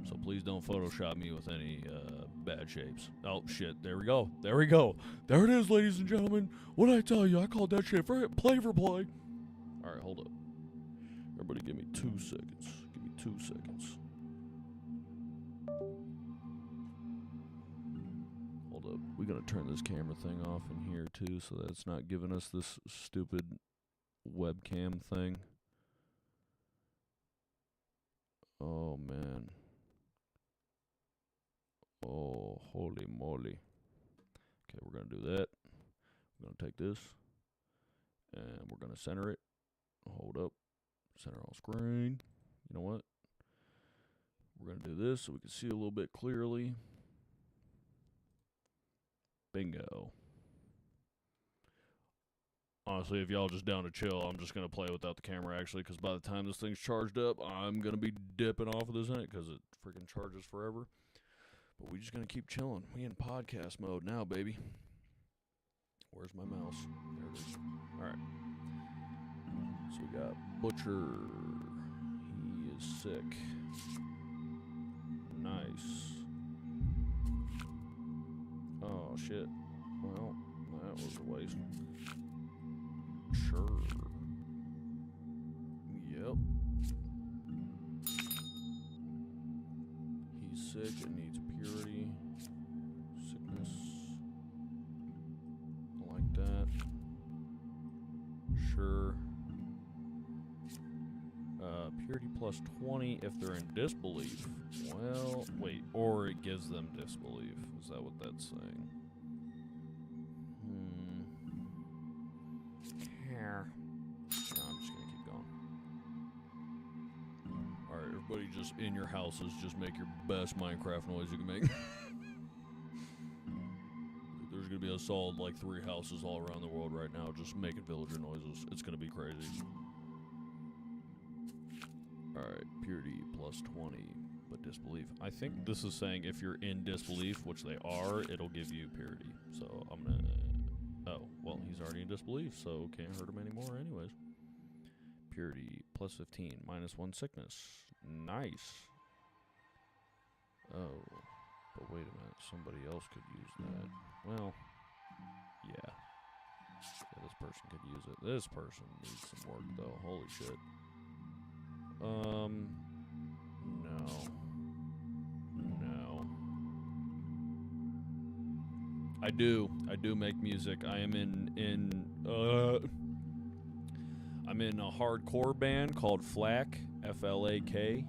So please don't Photoshop me with any Bad shapes. Oh, shit. There we go. There we go. There it is, ladies and gentlemen. What I tell you, I called that shit for play for play. All right, hold up. Everybody give me 2 seconds. Give me 2 seconds. Hold up. We're going to turn this camera thing off in here, too, so that it's not giving us this stupid webcam thing. Oh, man. Oh, holy moly. Okay, we're going to do that. We're going to take this, and we're going to center it. Hold up. Center on screen. You know what? We're going to do this so we can see a little bit clearly. Bingo. Honestly, if y'all just down to chill, I'm just going to play without the camera, actually, because by the time this thing's charged up, I'm going to be dipping off of this in it because it freaking charges forever. But we just going to keep chilling. We in podcast mode now, baby. Where's my mouse? There it is. All right. So we got Butcher. He is sick. Nice. Oh, shit. Well, that was a waste. Sure. Yep. He's sick and needs purity. Sickness. Like that. Sure. Purity plus 20 if they're in disbelief. Well, wait. Or it gives them disbelief. Is that what that's saying? Here. No, I'm just gonna keep going. Alright, everybody just in your houses, just make your best Minecraft noise you can make. There's gonna be a solid like 3 houses all around the world right now just making villager noises. It's gonna be crazy. Alright, purity plus 20, but disbelief. I think this is saying if you're in disbelief, which they are, it'll give you purity. So I'm gonna... Oh, well, he's already in disbelief, so can't hurt him anymore anyways. Purity plus 15, minus 1 sickness. Nice. Oh, but wait a minute. Somebody else could use that. Well, yeah. This person could use it. This person needs some work, though. Holy shit. No. No. I do make music. I am I'm in a hardcore band called Flak, F-L-A-K.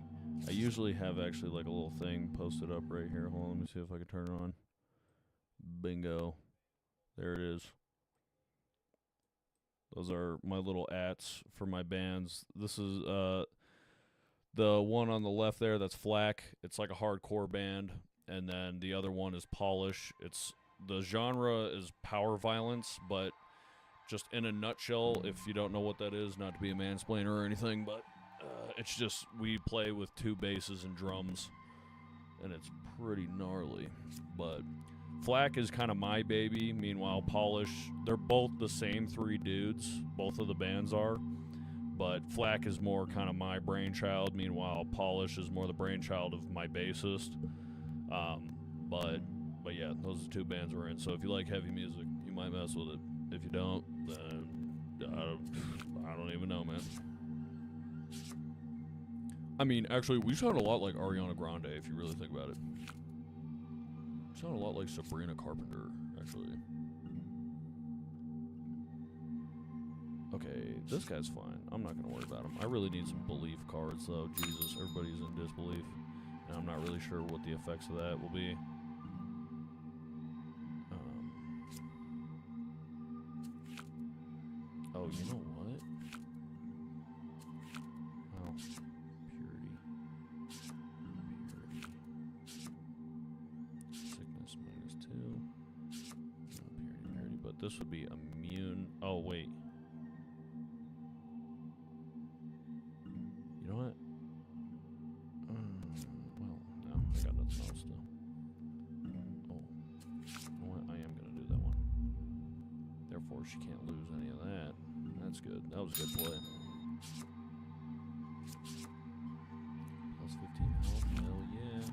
I usually have actually like a little thing posted up right here. Hold on, let me see if I can turn it on. Bingo. There it is. Those are my little ats for my bands. This is the one on the left there, that's Flak. It's like a hardcore band. And then the other one is Polish. The genre is power violence, but just in a nutshell, if you don't know what that is, not to be a mansplainer or anything, but it's just we play with 2 basses and drums, and it's pretty gnarly. But Flak is kind of my baby. Meanwhile, Polish, they're both the same 3 dudes. Both of the bands are. But Flak is more kind of my brainchild. Meanwhile, Polish is more the brainchild of my bassist. But yeah, those are the 2 bands we're in. So if you like heavy music, you might mess with it. If you don't, then I don't even know, man. I mean, actually, we sound a lot like Ariana Grande, if you really think about it. We sound a lot like Sabrina Carpenter, actually. Okay, this guy's fine. I'm not going to worry about him. I really need some belief cards, though. Jesus, everybody's in disbelief. And I'm not really sure what the effects of that will be. Oh, you know what? Oh, purity. Sickness minus 2. Purity. But this would be immune. Oh, wait. You know what? Well, no, I got nothing else though. Oh, you know what? I am gonna do that one. Therefore, she can't lose any of that. That's good. That was a good play. Plus 15 health. Hell yeah.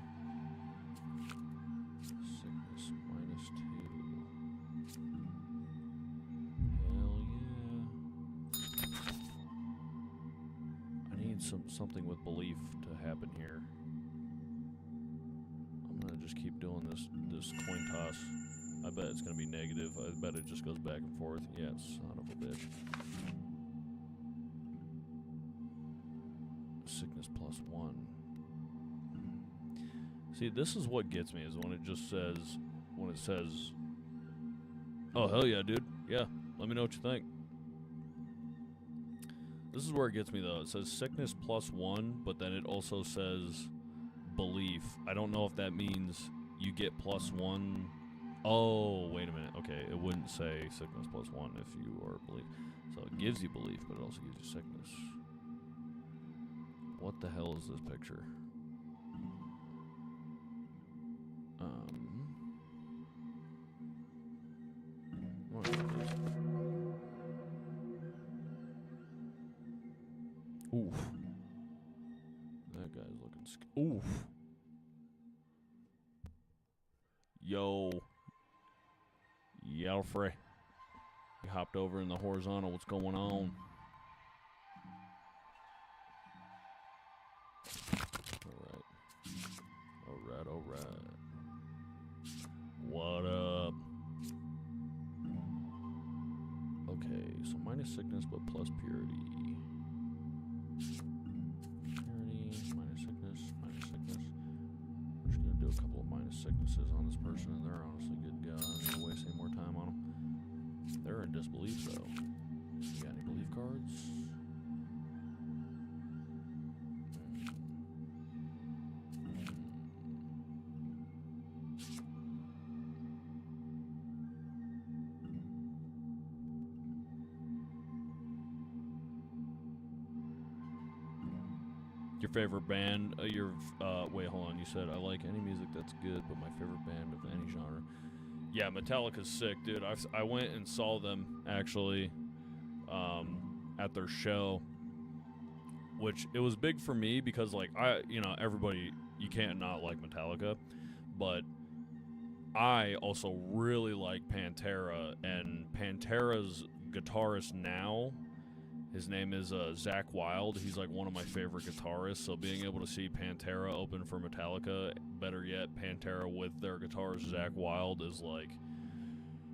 something with belief to happen here. I'm gonna just keep doing this coin toss. I bet it's gonna be negative. I bet it just goes back and forth. Yeah, son of a bitch. Sickness +1. See, this is what gets me, is when it just says, oh, hell yeah, dude. Yeah, let me know what you think. This is where it gets me, though. It says sickness +1, but then it also says belief. I don't know if that means you get +1. Oh, wait a minute. Okay, it wouldn't say sickness +1 if you are belief. So it gives you belief, but it also gives you sickness. What the hell is this picture? What is this? Oof. That guy's looking oof. Yo. Yalfrey. You hopped over in the horizontal. What's going on? Alright. What up? Okay, so minus sickness but plus purity. Purity, minus sickness. We're just gonna do a couple of minus sicknesses on this person, and they're honestly good guys. I'm not gonna waste any more time on them. They're in disbelief, though. You got any belief cards? Your favorite band? Wait, hold on. You said, I like any music that's good, but my favorite band of any genre. Yeah, Metallica's sick, dude. I went and saw them, actually, at their show, which it was big for me because, like, everybody, you can't not like Metallica, but I also really like Pantera, and Pantera's guitarist now, his name is Zakk Wylde. He's like one of my favorite guitarists, so being able to see Pantera open for Metallica, better yet, Pantera with their guitarist Zakk Wylde, is like,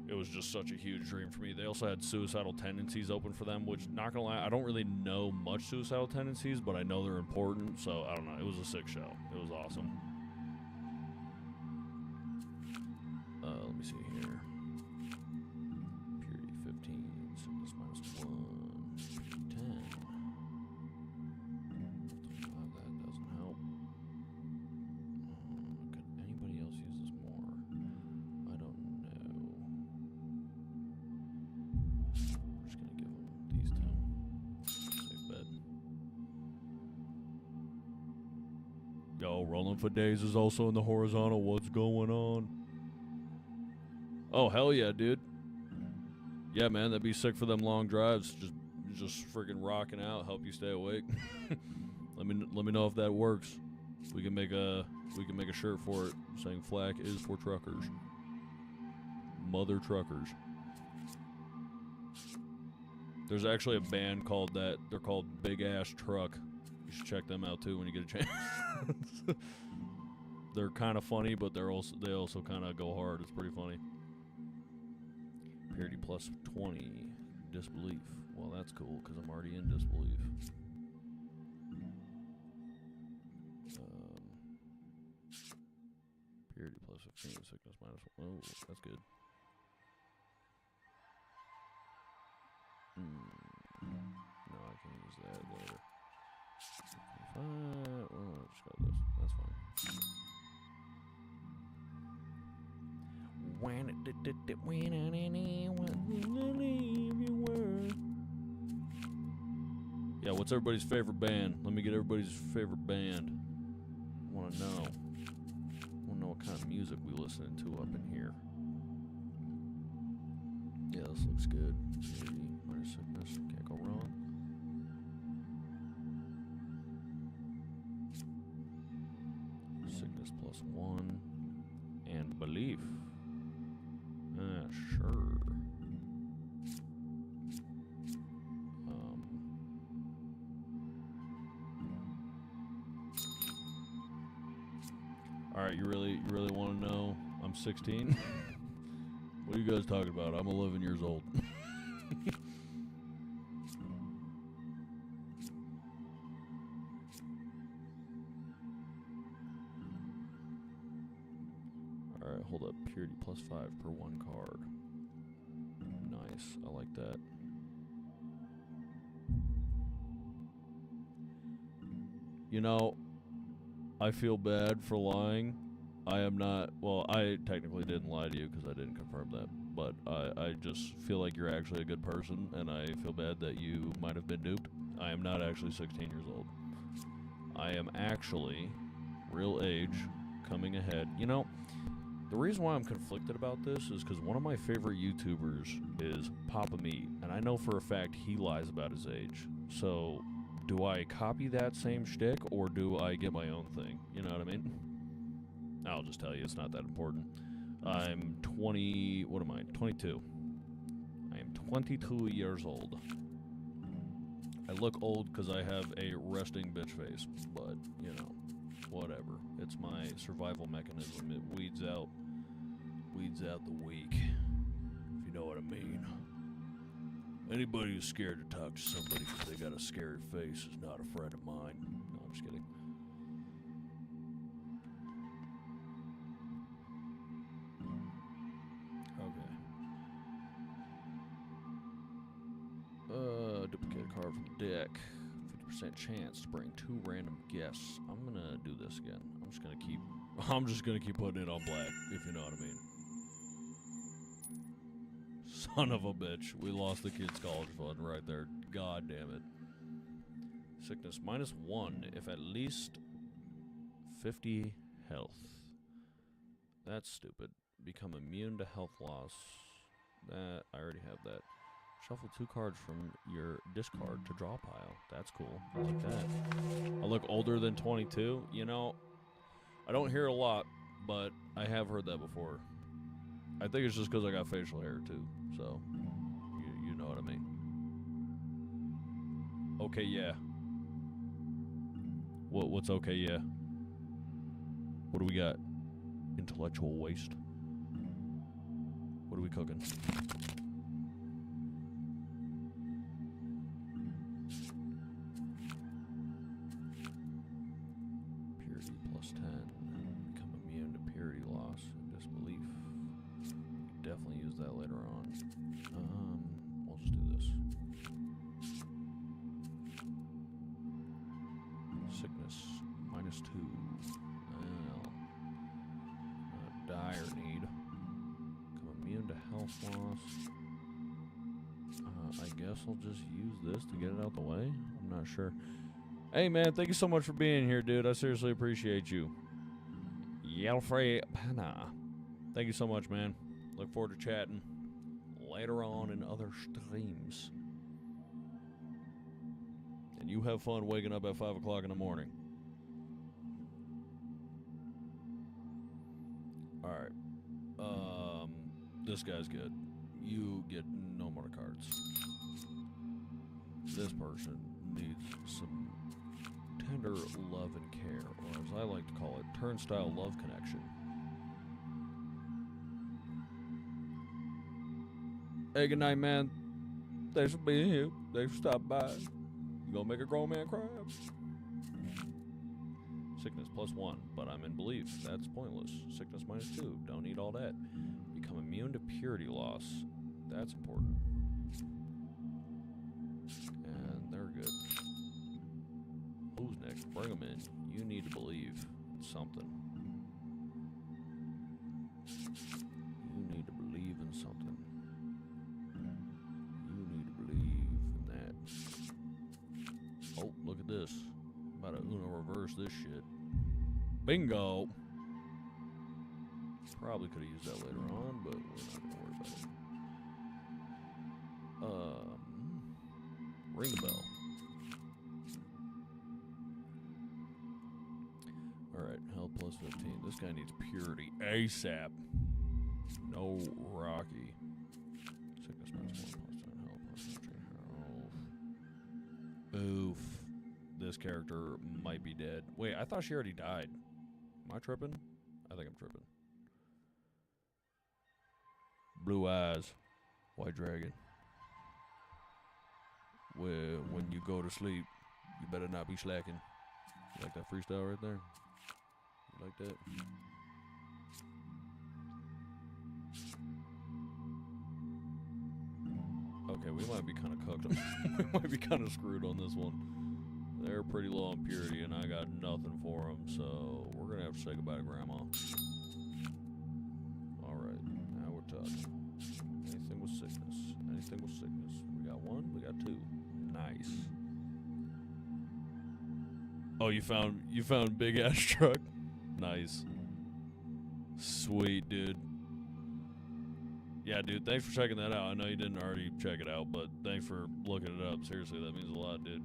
it was just such a huge dream for me. They also had Suicidal Tendencies open for them, which, not gonna lie, I don't really know much Suicidal Tendencies, but I know they're important, so I don't know. It was a sick show. It was awesome. Let me see here. Purity 15, sickness -1. That doesn't help. Could anybody else use this more? I don't know. We're just gonna give them these two. Safe bet. Yo, Rolling for Days is also in the horizontal. What's going on? Oh, hell yeah, dude. Yeah, man, that'd be sick for them long drives. Just freaking rocking out, help you stay awake. Let me know if that works. We can make a shirt for it saying "Flak is for truckers." Mother truckers. There's actually a band called that. They're called Big Ass Truck. You should check them out too when you get a chance. They're kind of funny, but they also kind of go hard. It's pretty funny. Purity +20. Disbelief. Well, that's cool because I'm already in disbelief. Purity +15. Sickness -1. Oh, that's good. No, I can use that later. Well, just got this. That's fine. Yeah, what's everybody's favorite band? Let me get everybody's favorite band. I want to know what kind of music we listening to up in here. Yeah, this looks good. Minor sickness, can't go wrong. Sickness +1 and belief. Sure. All right, you really want to know? I'm 16. What are you guys talking about? I'm 11 years old. All right, hold up. Purity +5 per one card. Nice. I like that. You know, I feel bad for lying. I am not. Well, I technically didn't lie to you because I didn't confirm that. But I just feel like you're actually a good person, and I feel bad that you might have been duped. I am not actually 16 years old. I am actually real age, coming ahead. You know, the reason why I'm conflicted about this is because one of my favorite YouTubers is Papa Meat, and I know for a fact he lies about his age. So, do I copy that same shtick, or do I get my own thing? You know what I mean? I'll just tell you, it's not that important. I'm 20. What am I? 22. I am 22 years old. I look old because I have a resting bitch face, but, you know, whatever. It's my survival mechanism. It weeds out the weak, if you know what I mean. Anybody who's scared to talk to somebody because they got a scary face is not a friend of mine. No, I'm just kidding. Okay. Duplicate a card from the deck. 50% chance to bring 2 random guests. I'm gonna do this again. I'm just gonna keep putting it on black, if you know what I mean. Son of a bitch. We lost the kids' college fund right there. God damn it. Sickness -1 if at least 50 health. That's stupid. Become immune to health loss. That I already have that. Shuffle 2 cards from your discard to draw pile. That's cool. I like that. I look older than 22. You know, I don't hear a lot, but I have heard that before. I think it's just because I got facial hair too. So, you know what I mean. Okay, yeah. What's okay, yeah? What do we got? Intellectual waste. What are we cooking? Purity +10. Become immune to purity loss and disbelief. Definitely use that later on. We'll just do this. Sickness -2. Well, dire need. Become immune to health loss. I guess I'll just use this to get it out the way. I'm not sure. Hey man, thank you so much for being here, dude. I seriously appreciate you. Yelfrey Pana. Thank you so much, man. Look forward to chatting later on in other streams. And you have fun waking up at 5 o'clock in the morning. Alright. This guy's good. You get no more cards. This person needs some tender love and care, or as I like to call it, turnstile love connection. Hey, good night, man. Thanks for being here. Thanks for stopping by. You gonna make a grown man cry? Sickness +1, but I'm in belief. That's pointless. Sickness -2. Don't need all that. Become immune to purity loss. That's important. And they're good. Who's next? Bring them in. You need to believe in something. You need to believe in something. You need to believe in that. Oh, look at this. I'm about to Uno reverse this shit. Bingo! Probably could have used that later on, but we're not going to worry about it. Ring the bell. Alright, health +15. This guy needs purity ASAP. No Rocky. Sickness -1 +10 health +13 health. Oof. This character might be dead. Wait, I thought she already died. Am I tripping? I think I'm tripping. Blue eyes. White dragon. Where when you go to sleep, you better not be slacking. You like that freestyle right there? You like that? Okay, we might be kind of cooked. We might be kind of screwed on this one. They're pretty low on purity, and I got nothing for them, so we're going to have to say goodbye to Grandma. Alright, now we're talking. Anything with sickness. Anything with sickness. We got one, we got two. Nice. Oh, you found big ass truck? Nice. Sweet, dude. Yeah, dude, thanks for checking that out. I know you didn't already check it out, but thanks for looking it up. Seriously, that means a lot, dude.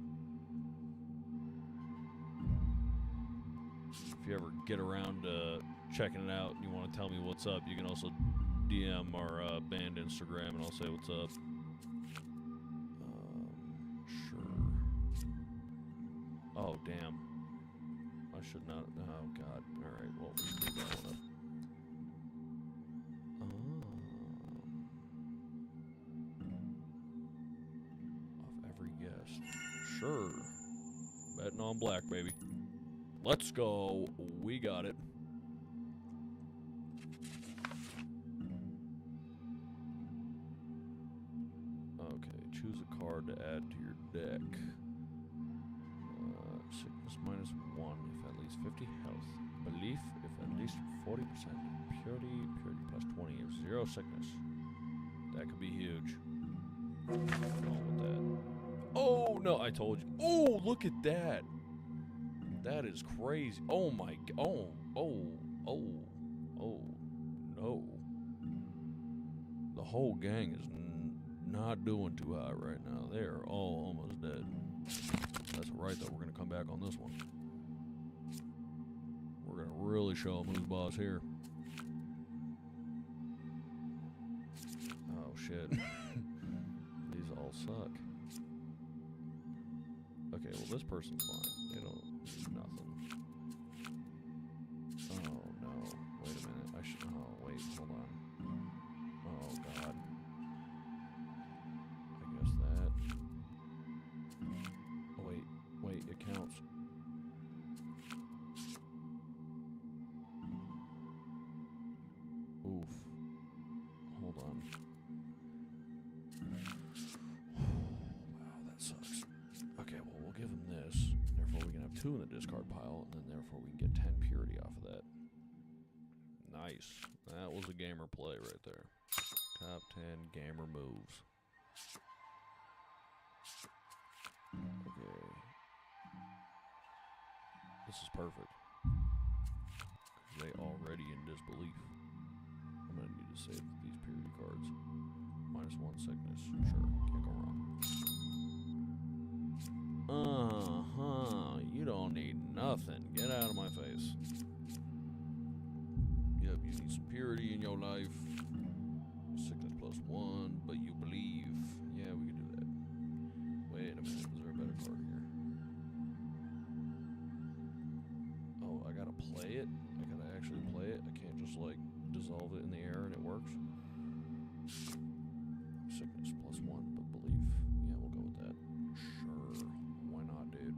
If you ever get around to checking it out and you want to tell me what's up, you can also DM our band Instagram and I'll say what's up. Sure. Oh, damn. I should not. Oh, God. Alright, well, we can do that one up. Off every guest. Sure. Betting on black, baby. Let's go. We got it. Okay, choose a card to add to your deck. Sickness -1 if at least 50 health. Belief if at least 40%. Purity plus 20 if 0 sickness. That could be huge. Going with that. Oh no, I told you. Oh, look at that. That is crazy. Oh my. Oh no. The whole gang is not doing too hot right now. They are all almost dead. That's right, though. We're going to come back on this one. We're going to really show them who's boss here. Oh, shit. These all suck. Okay, well, this person's fine. They don't do nothing. Oh, no. Wait a minute. I should... Oh, wait. Hold on. Oh, God. I guess that... Oh, wait, it counts. Oof. Hold on. Wow, that sucks. Okay, well, we'll give him this. Therefore, we can have 2 in the discard pile, and then therefore we can get 10 purity off of that. Nice. That was a gamer play right there. Top 10 gamer moves. Okay. This is perfect. They already in disbelief. I'm gonna need to save these purity cards. -1 sickness. Sure, can't go wrong. You don't need nothing. Get out of my face. Yep, you need some purity in your life. Sickness +1, but you believe. Yeah, we can do that. Wait a minute, is there a better card here? Oh, I gotta play it? I gotta actually play it? I can't just, like, dissolve it in the air and it works? Sickness +1, but belief. Yeah, we'll go with that. Sure. Why not, dude?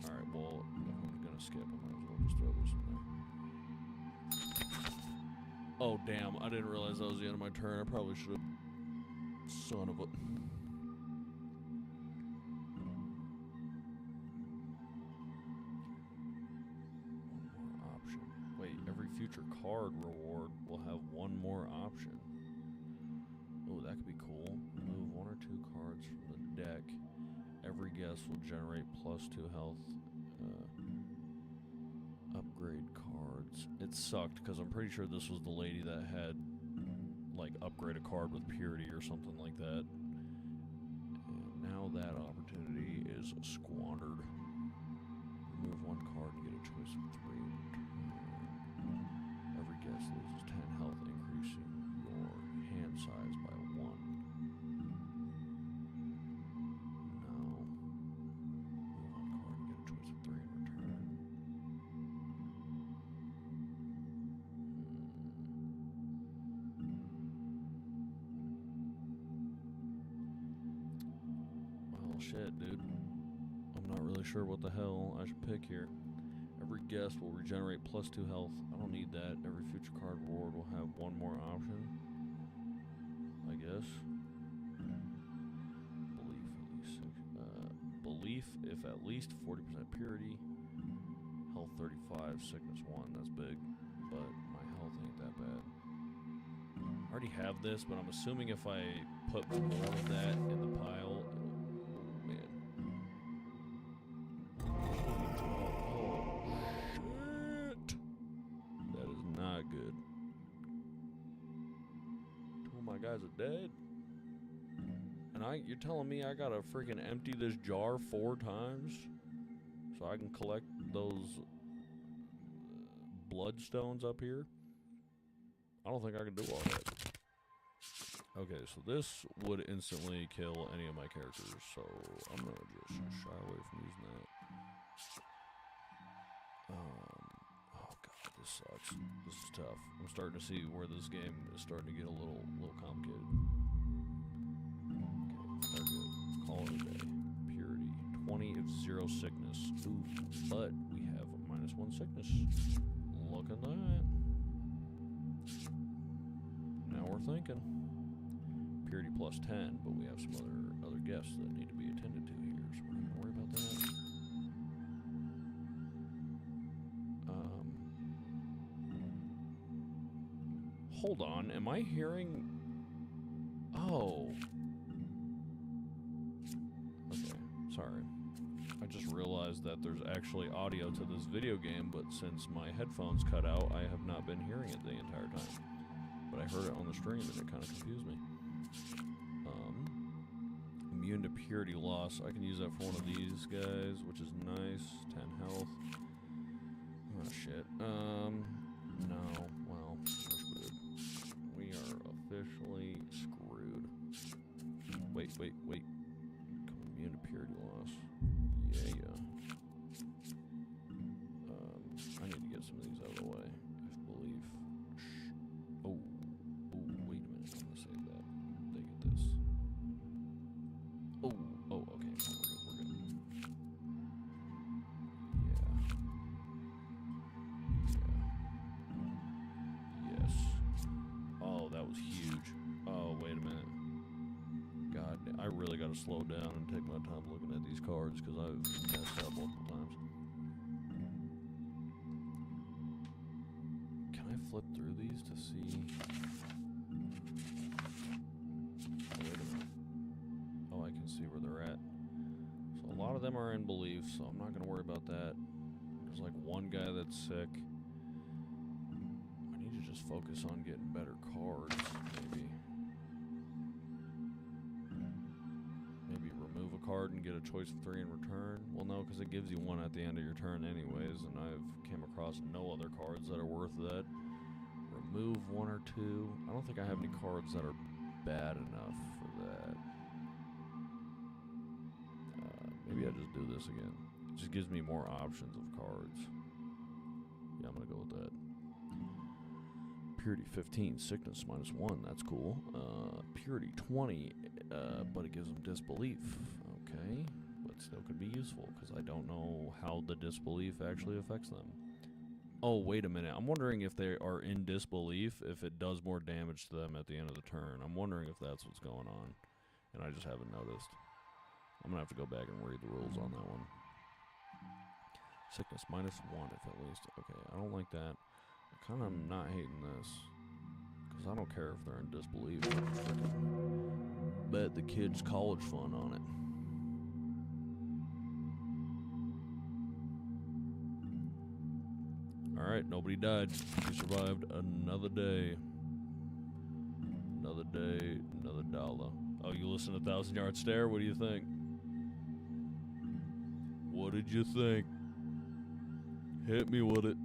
Alright, well, if I'm gonna skip, I might as well just throw this in there. Oh, damn. I didn't realize that was the end of my turn. I probably should have... Son of a... One more option. Wait, every future card reward will have one more option. Oh, that could be cool. Move 1 or 2 cards from the deck. Every guest will generate +2 health. Upgrade cards. It sucked because I'm pretty sure this was the lady that had like upgrade a card with purity or something like that. And now that opportunity is squandered. Remove 1 card and get a choice of 3 in return. Every guest loses 10 health, increasing your hand size by 1. No. Move 1 card and get a choice of 3 in return. Well, shit, dude. I'm not really sure what the hell I should pick here. Every guest will regenerate +2 health. I don't need that. Every future card reward will have one more option, I guess. Belief if at least 40% purity. Health 35, sickness 1. That's big, but my health ain't that bad. I already have this, but I'm assuming if I put more of that in the pile, oh man. Oh shit! That is not good. 2 of my guys are dead. And you're telling me I gotta freaking empty this jar 4 times so I can collect those bloodstones up here? I don't think I can do all that. Okay, so this would instantly kill any of my characters, so I'm gonna just shy away from using that. Oh god, this sucks. This is tough. I'm starting to see where this game is starting to get a little complicated. Okay, they're good. Call it a day. Purity. 20 if 0 sickness. Ooh, but we have a -1 sickness. Look at that. Now we're thinking. Purity +10, but we have some other guests that need to be attended to here, so we're not gonna worry about that. Hold on, am I hearing? Oh. Okay, sorry. I just realized that there's actually audio to this video game, but since my headphones cut out, I have not been hearing it the entire time. But I heard it on the stream and it kind of confused me. Immune to purity loss. I can use that for one of these guys, which is nice. 10 health. Oh shit. No. Well, we're screwed. We are officially screwed. Wait. Immune to purity loss. Yeah. I need to get some of these out of the way. If belief. Oh, wait a minute. I'm gonna save that. They get this. Oh, okay. We're good. Yeah. Yes. Oh, that was huge. Oh, wait a minute. God, I really gotta slow down and take my time looking at these cards because I've messed up multiple times. Can I flip through these to see? Oh, wait a minute. Oh, I can see where they're at. So a lot of them are in belief, so I'm not gonna worry about that. There's like one guy that's sick. I need to just focus on getting better cards, maybe. Maybe remove a card and get a choice of 3 in return. Well, no, because it gives you 1 at the end of your turn anyways, and I've came across no other cards that are worth that. Remove 1 or 2. I don't think I have any cards that are bad enough for that. Maybe I just do this again. It just gives me more options of cards. Yeah, I'm gonna go with that. Purity 15, sickness -1. That's cool. Purity 20, but it gives them disbelief. Okay, but still could be useful because I don't know how the disbelief actually affects them. Oh, wait a minute. I'm wondering if they are in disbelief, if it does more damage to them at the end of the turn. I'm wondering if that's what's going on, and I just haven't noticed. I'm gonna have to go back and read the rules on that one. Sickness -1 if at least. Okay, I don't like that. I kind of not hating this because I don't care if they're in disbelief. Bet the kid's college fund on it. Alright, nobody died. We survived another day. Another day, another dollar. Oh, you listen to 1,000 Yard Stare? What do you think? What did you think? Hit me with it.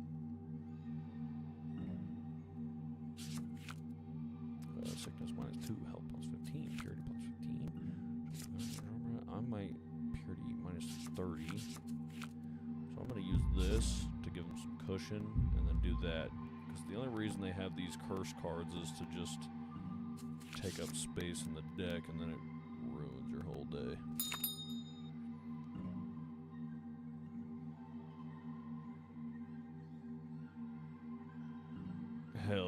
Sickness -2, health +15, purity +15. I might purity -30. So I'm going to use this to give them some cushion and then do that. Because the only reason they have these curse cards is to just take up space in the deck and then it ruins your whole day.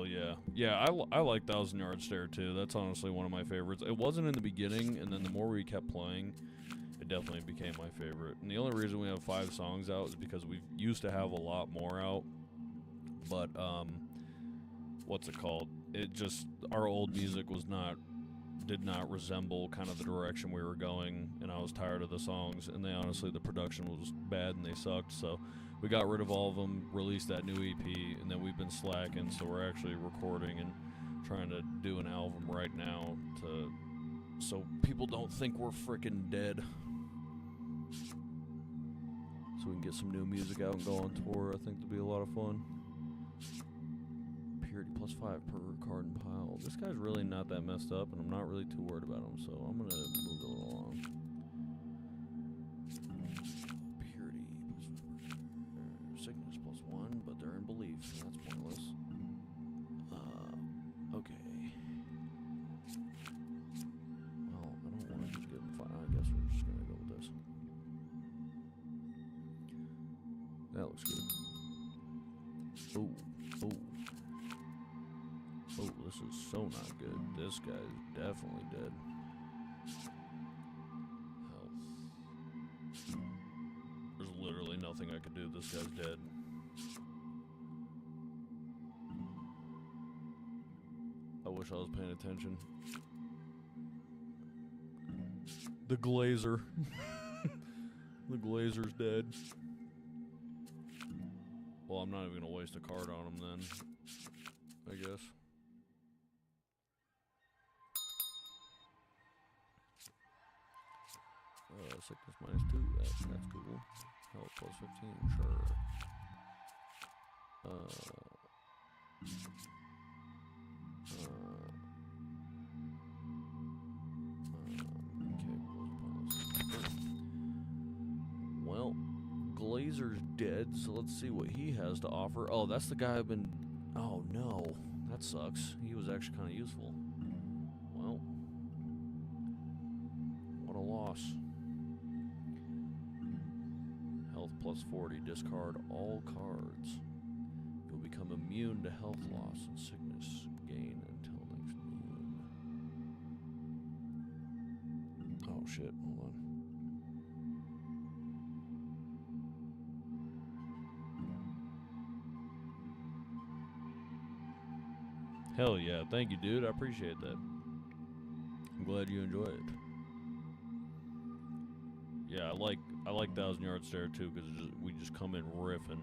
Hell yeah. Yeah, I like Thousand Yard Stare too. That's honestly one of my favorites. It wasn't in the beginning, and then the more we kept playing, it definitely became my favorite. And the only reason we have 5 songs out is because we used to have a lot more out. But, what's it called? It just, our old music did not resemble kind of the direction we were going, and I was tired of the songs, and the production was bad and they sucked, so we got rid of all of them, released that new EP, and then we've been slacking, so we're actually recording and trying to do an album right now so people don't think we're freaking dead. So we can get some new music out and go on tour. I think it'll be a lot of fun. Purity +5 per card and pile. This guy's really not that messed up, and I'm not really too worried about him, so I'm gonna move a little along. Purity sickness +1, but they're in belief, so that's pointless. Okay. Well, I don't want to just give him 5. I guess we're just gonna go with this. That looks good. Oh. Oh, this is so not good. This guy's definitely dead. Health. There's literally nothing I could do. This guy's dead. I wish I was paying attention. The Glazer. The Glazer's dead. Well, I'm not even gonna waste a card on him then, I guess. Sickness -2, that's cool. Health +15, sure. Okay, well, Glazer's dead, so let's see what he has to offer. Oh, that's the guy I've been... Oh, no. That sucks. He was actually kind of useful. Well, what a loss. Health +40. Discard all cards. You'll become immune to health loss and sickness gain until next moon. Oh shit, hold on. Hell yeah, thank you, dude. I appreciate that. I'm glad you enjoy it. Yeah, I like Thousand Yard Stare too, because we just come in riffing.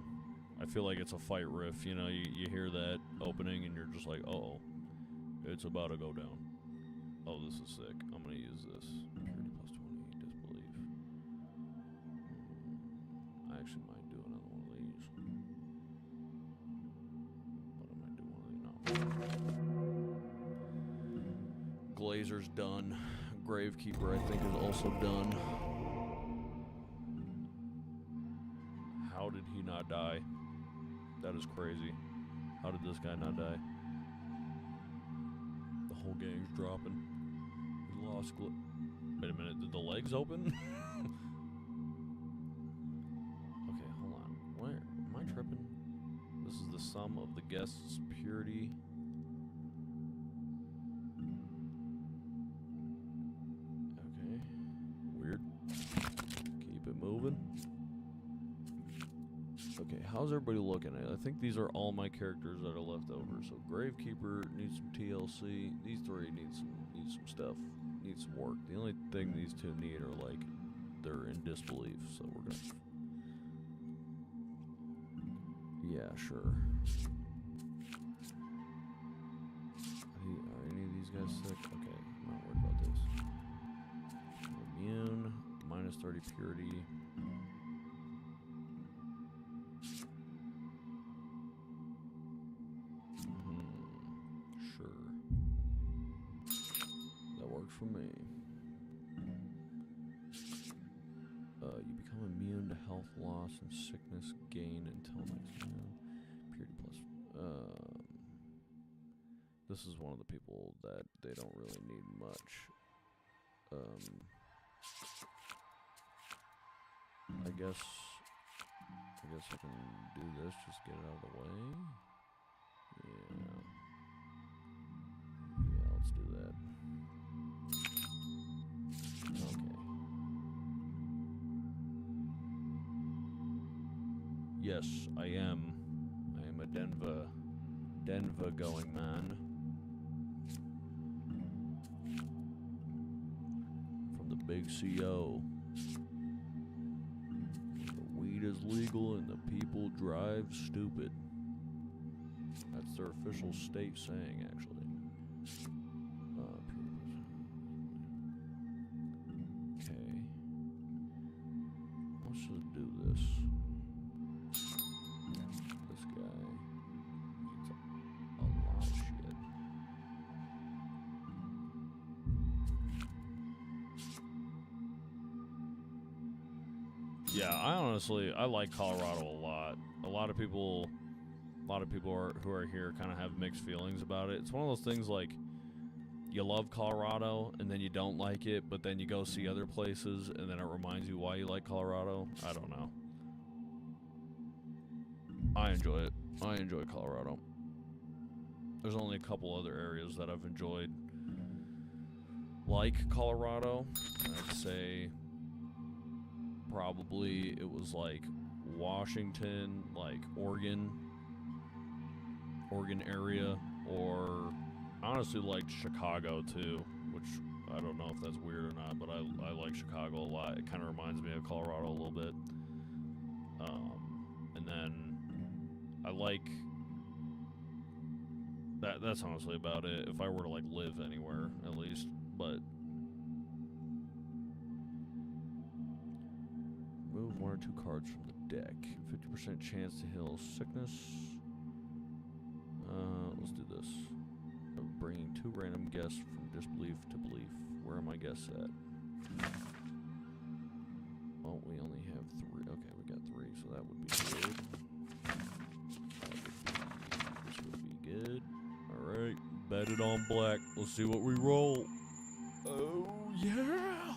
I feel like it's a fight riff, you know, you hear that opening and you're just like, uh-oh, it's about to go down. Oh, this is sick. I'm going to use this. Purity +20, disbelief. I actually might do another one of these. But I might do one of these. No. Glazer's done. Gravekeeper, I think, is also done. How did he not die? That is crazy. How did this guy not die? The whole gang's dropping. We lost Wait a minute, did the legs open? Okay, hold on. Where am I tripping? This is the sum of the guest's purity. Okay. Weird. Keep it moving. Okay, how's everybody looking at it? I think these are all my characters that are left over. So Gravekeeper needs some TLC. These 3 need some stuff. Need some work. The only thing these 2 need are like they're in disbelief. So we're gonna. Yeah, sure. Are any of these guys sick? Okay, I'm not worried about this. Immune, -30 purity. For me. You become immune to health loss and sickness gain until next moon. Purity this is one of the people that they don't really need much. I guess I can do this, just get it out of the way. Yeah. that. Okay. Yes, I am. I am a Denver going man. From the big CO. The weed is legal and the people drive stupid. That's their official state saying, actually. Okay. Let's just do this. This guy needs a lot of shit. Yeah, I like Colorado a lot. A lot of people who are here kind of have mixed feelings about it. It's one of those things like you love Colorado and then you don't like it, but then you go see other places and then it reminds you why you like Colorado. I don't know. I enjoy it. I enjoy Colorado. There's only a couple other areas that I've enjoyed like Colorado. I'd say probably it was like Washington, like Oregon area, or honestly liked Chicago too, which I don't know if that's weird or not, but I like Chicago a lot. It kind of reminds me of Colorado a little bit. And then I like that's honestly about it. If I were to like live anywhere, at least. But move 1 or 2 cards from the deck. 50% chance to heal sickness. Let's do this. I'm bringing 2 random guests from disbelief to belief. Where are my guests at? Well, we only have 3. Okay, we got 3, so that would be good. This would be good. Alright, bet it on black. Let's see what we roll. Oh, yeah!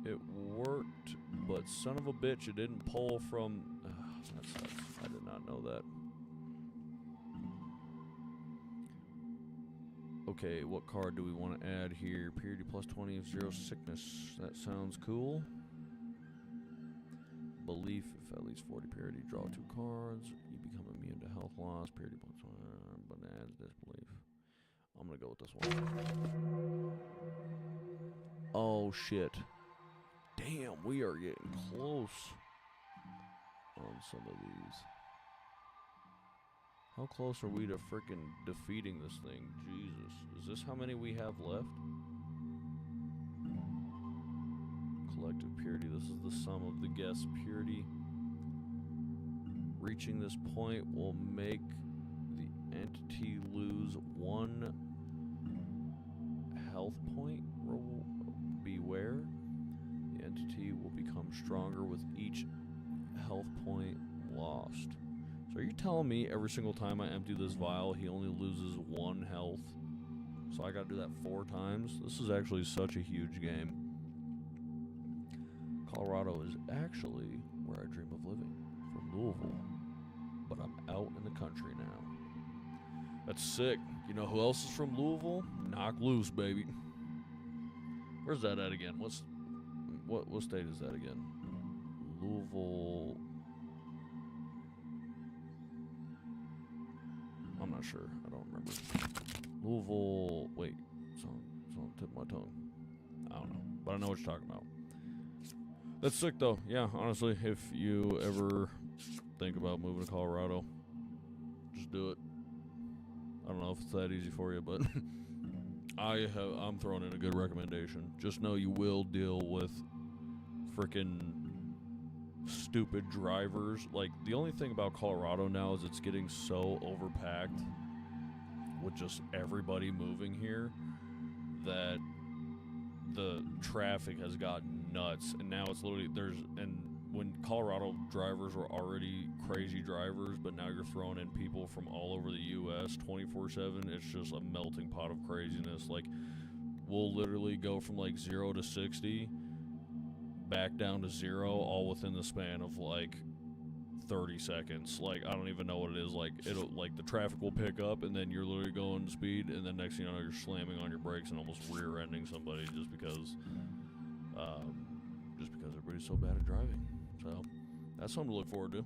It worked, but son of a bitch, it didn't pull from... that sucks. I did not know that. Okay, what card do we want to add here? Purity plus 20 of 0 sickness. That sounds cool. Belief, if at least 40 purity, draw 2 cards. You become immune to health loss. Purity plus 20, but adds disbelief. I'm going to go with this one. Oh, shit. Damn, we are getting close on some of these. How close are we to frickin' defeating this thing? Jesus. Is this how many we have left? Collective purity. This is the sum of the guess purity. Reaching this point will make the entity lose 1 health point. Beware. The entity will become stronger with each health point lost. So are you telling me every single time I empty this vial, he only loses 1 health? So I gotta do that 4 times? This is actually such a huge game. Colorado is actually where I dream of living, from Louisville. But I'm out in the country now. That's sick. You know who else is from Louisville? Knock Loose, baby. Where's that at again? What state is that again? Louisville... I'm not sure. I don't remember. Louisville... Wait. It's on the tip of my tongue. I don't know. But I know what you're talking about. That's sick, though. Yeah, honestly, if you ever think about moving to Colorado, just do it. I don't know if it's that easy for you, but I'm throwing in a good recommendation. Just know you will deal with frickin' stupid drivers. Like, the only thing about Colorado now is it's getting so overpacked with just everybody moving here that the traffic has gotten nuts, and now it's literally when Colorado drivers were already crazy drivers, but now you're throwing in people from all over the U.S. 24/7. It's just a melting pot of craziness. Like, we'll literally go from like 0 to 60 back down to 0 all within the span of like 30 seconds. Like, I don't even know what it is. Like, it'll, like, the traffic will pick up, and then you're literally going speed, and then next thing you know, you're slamming on your brakes and almost rear-ending somebody just because everybody's so bad at driving. So, that's something to look forward to.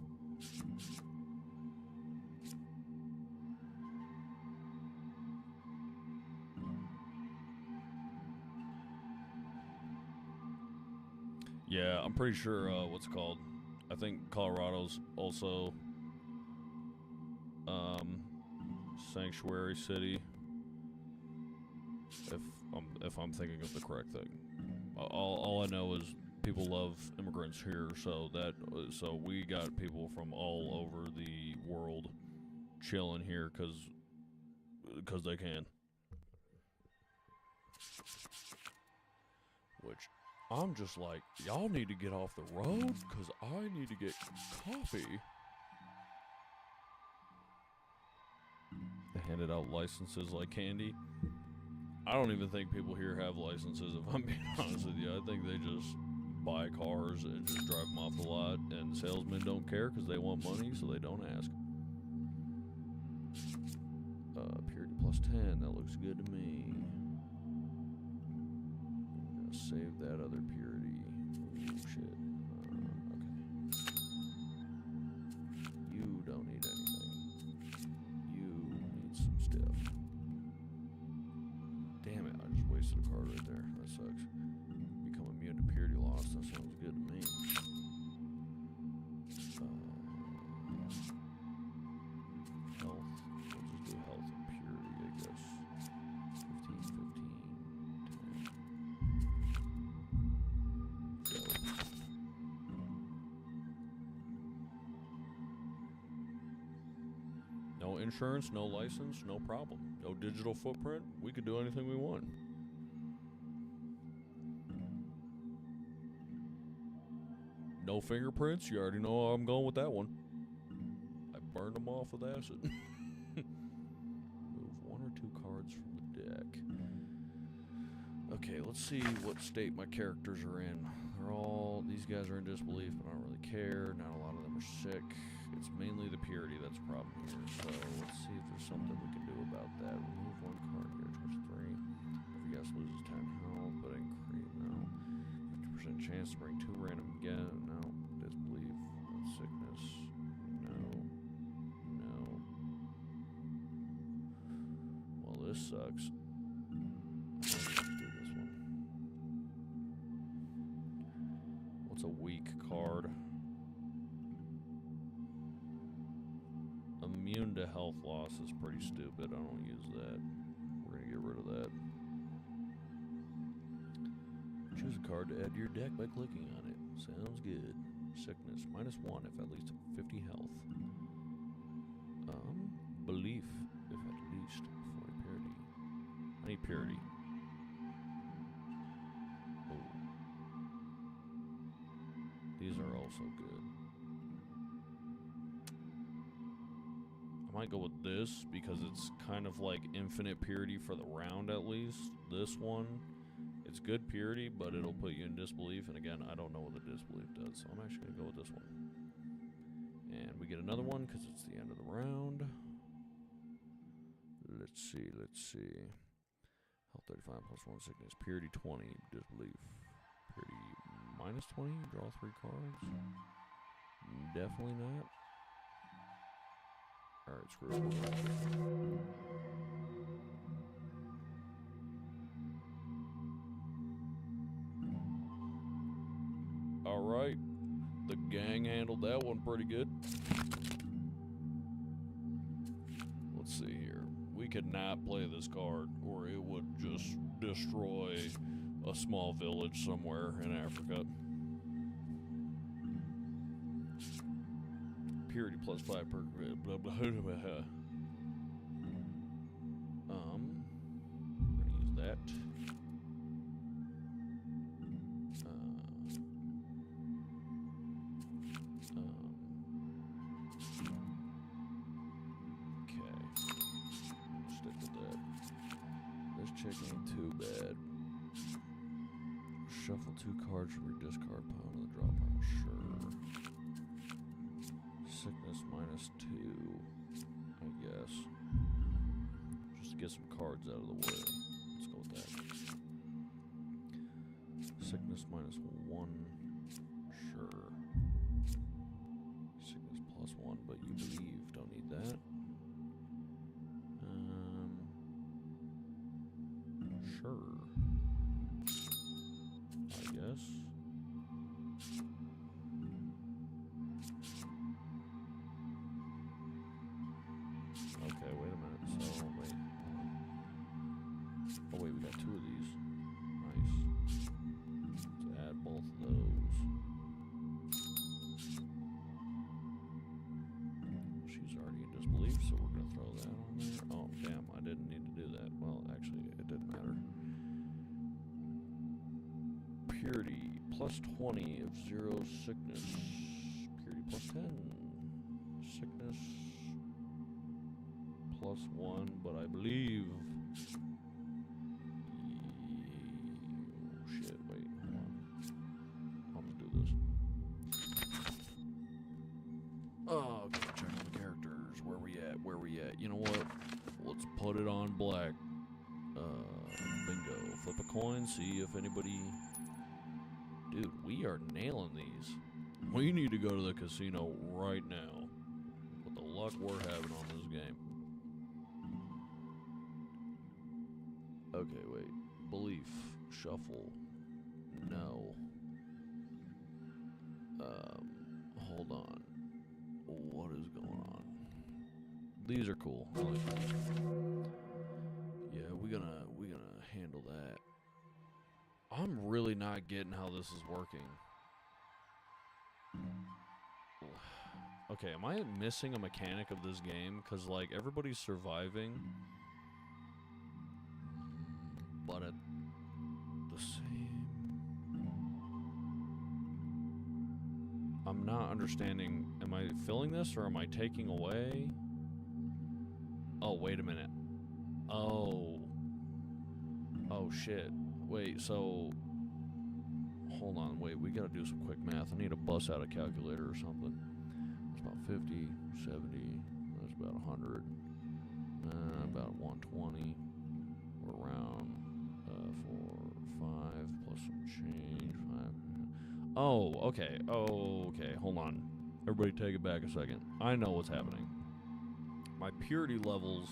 Yeah, I'm pretty sure, what's it called? I think Colorado's also, sanctuary city. If I'm thinking of the correct thing. All I know is people love immigrants here, so we got people from all over the world chilling here because they can. Which I'm just like, y'all need to get off the road because I need to get coffee. They handed out licenses like candy. I don't even think people here have licenses, if I'm being honest with you. I think they just buy cars and just drive them off the lot, and salesmen don't care because they want money, so they don't ask. Purity plus 10, that looks good to me. I'm gonna save that other purity. Oh, shit. Okay. You don't need anything. You need some stuff. Damn it, I just wasted a card right there. That sucks. Become immune to purity loss. That sounds good to me. Health. We'll just do health and purity, I guess. 15, 10. Go. No insurance, no license, no problem. No digital footprint. We could do anything we want. No fingerprints. You already know how I'm going with that one. I burned them off with acid. Move one or two cards from the deck. Okay, let's see what state my characters are in. These guys are in disbelief, but I don't really care. Not a lot of them are sick. It's mainly the purity that's a problem here. So let's see if there's something we can do about that. Remove one card here, twist 3. Every guest loses 10 health, but increase no. 50% chance to bring 2 random again. No. Disbelief. Sickness. No. No. Well, this sucks. Let's do this one. What's a weak card? Immune to health loss is pretty stupid. I don't use that. We're gonna get rid of that. Choose a card to add to your deck by clicking on it. Sounds good. Sickness, -1 if at least 50 health. Belief, if at least 40 purity. I need purity. Oh. These are also good. I might go with this because it's kind of like infinite purity for the round at least. This one, it's good purity, but it'll put you in disbelief. And again, I don't know what the disbelief does, so I'm actually going to go with this one. And we get another one because it's the end of the round. Let's see. Health 35 plus 1 sickness. Purity 20, disbelief. Purity -20, draw 3 cards. Definitely not. Alright, screw it. Alright. The gang handled that one pretty good. Let's see here. We could not play this card, or it would just destroy a small village somewhere in Africa. Purity plus 5 per grid, blah blah blah blah. We're gonna use that. Okay. Stick with that. This chick ain't too bad. Shuffle 2 cards from your discard pile to the draw pile. Sure. Sickness -2, I guess. Just to get some cards out of the way. Let's go with that. Sickness -1, sure. Sickness +1, but you believe, don't need that. Sure. I guess. Okay, wait a minute. So, wait. Oh, wait, we got 2 of these. Nice. Let's add both of those. She's already in disbelief, so we're going to throw that on there. Oh, damn, I didn't need to do that. Well, actually, it didn't matter. Purity, +20 of 0 sickness. Purity +10. Sickness +1, but I believe... Oh, shit, wait, hold on. I'll just do this. Oh, okay, check the characters. Where we at? Where we at? You know what? Let's put it on black. Bingo. Flip a coin, see if anybody... Dude, we are nailing these. We need to go to the casino right now. With the luck we're having on this game. Okay, wait. Belief. Shuffle. No. Hold on. What is going on? These are cool. I like them. Yeah, we're gonna handle that. I'm really not getting how this is working. Okay, am I missing a mechanic of this game? Because, like, everybody's surviving, but at the same... I'm not understanding. Am I filling this, or am I taking away? Oh, wait a minute. Oh. Oh, shit. Wait, so... Hold on, wait, we gotta do some quick math. I need to bust out a calculator or something. It's about 50, 70, that's about 100, about 120. We're around 4, 5, plus some change, 5. Oh, okay, hold on. Everybody take it back a second. I know what's happening. My purity levels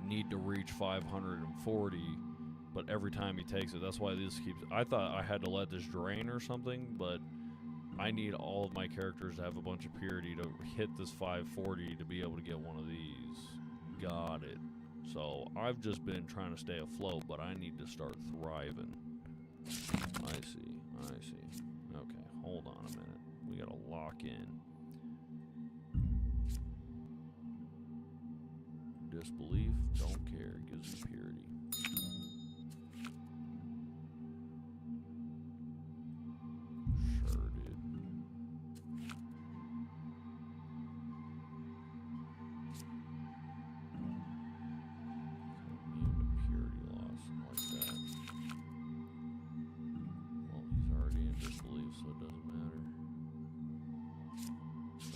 need to reach 540, but every time he takes it, that's why this keeps... I thought I had to let this drain or something, but I need all of my characters to have a bunch of purity to hit this 540 to be able to get one of these. Got it. So I've just been trying to stay afloat, but I need to start thriving. I see. Okay, hold on a minute. We gotta lock in. Disbelief, don't care, gives me purity. Sure, dude. Immune to purity loss, like that. Well, he's already in disbelief, so it doesn't matter.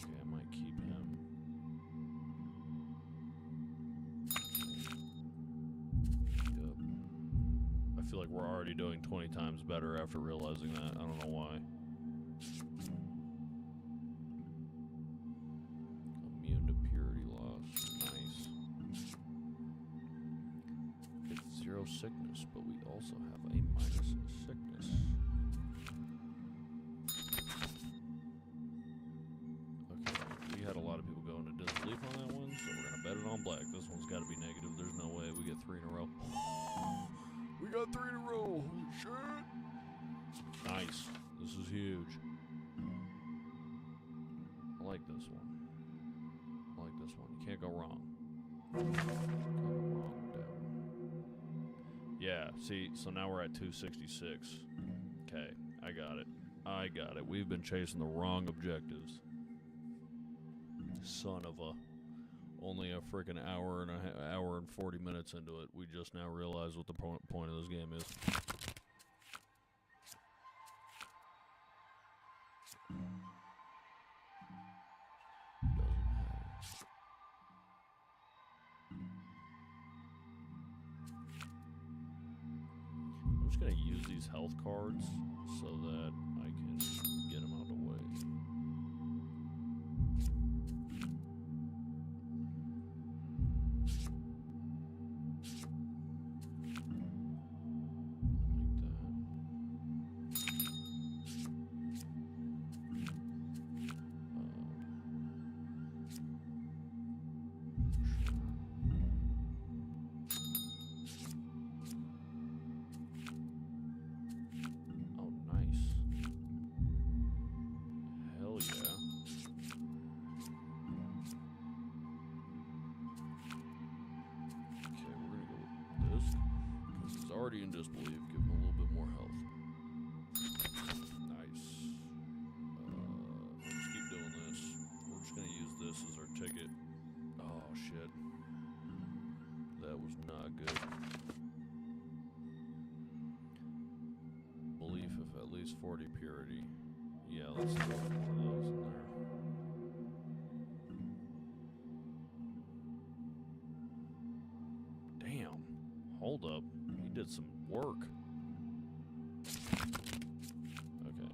Okay, I might keep him. I feel like we're already doing 20 times better after realizing that. I don't know why. Immune to purity loss. Nice. It's 0 sickness, but we also have a minus sickness. Okay, we had a lot of people go into disbelief on that one, so we're gonna bet it on black. This one's gotta be negative. There's no way we get 3 in a row. We got 3 in a row. Holy shit. Nice. This is huge. I like this one. You can't go wrong. Can't go wrong with that one. Yeah, see, so now we're at 266. Okay, I got it. We've been chasing the wrong objectives. Son of a... Only a freaking hour and 40 minutes into it, we just now realize what the point of this game is. gonna use these health cards so that I can get them out of the way. Already in disbelief, give him a little bit more health. Nice. Let's keep doing this. We're just gonna use this as our ticket. Oh shit. That was not good. Belief of at least 40 purity. Yeah, let's throw one of those in there. Damn. Hold up. He did some work. Okay.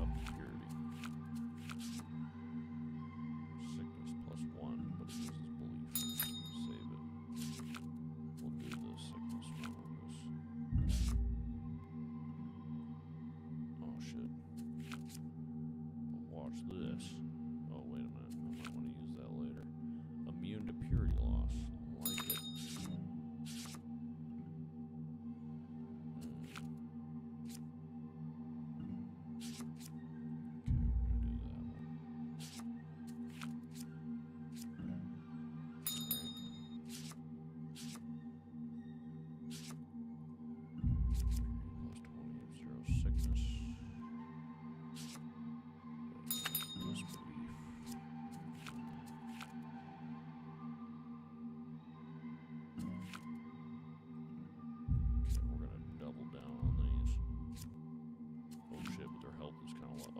Up to purity. Sickness +1, but it uses belief. Save it. We'll do the sickness one on this. Oh shit. Watch this. Oh, wait a minute. I might want to use that later. Immune to purity loss. I like it.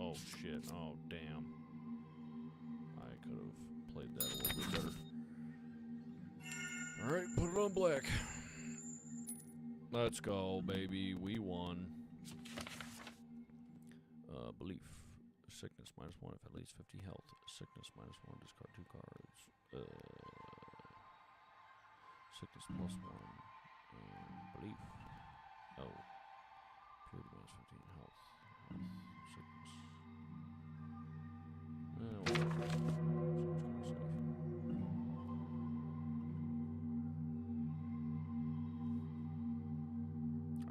Oh shit, oh damn. I could have played that a little bit better. Alright, put it on black. Let's go, baby. We won. Belief. Sickness -1 if at least 50 health. Sickness -1, discard 2 cards. Sickness +1. Belief. Oh. Purity -15 health. Sickness.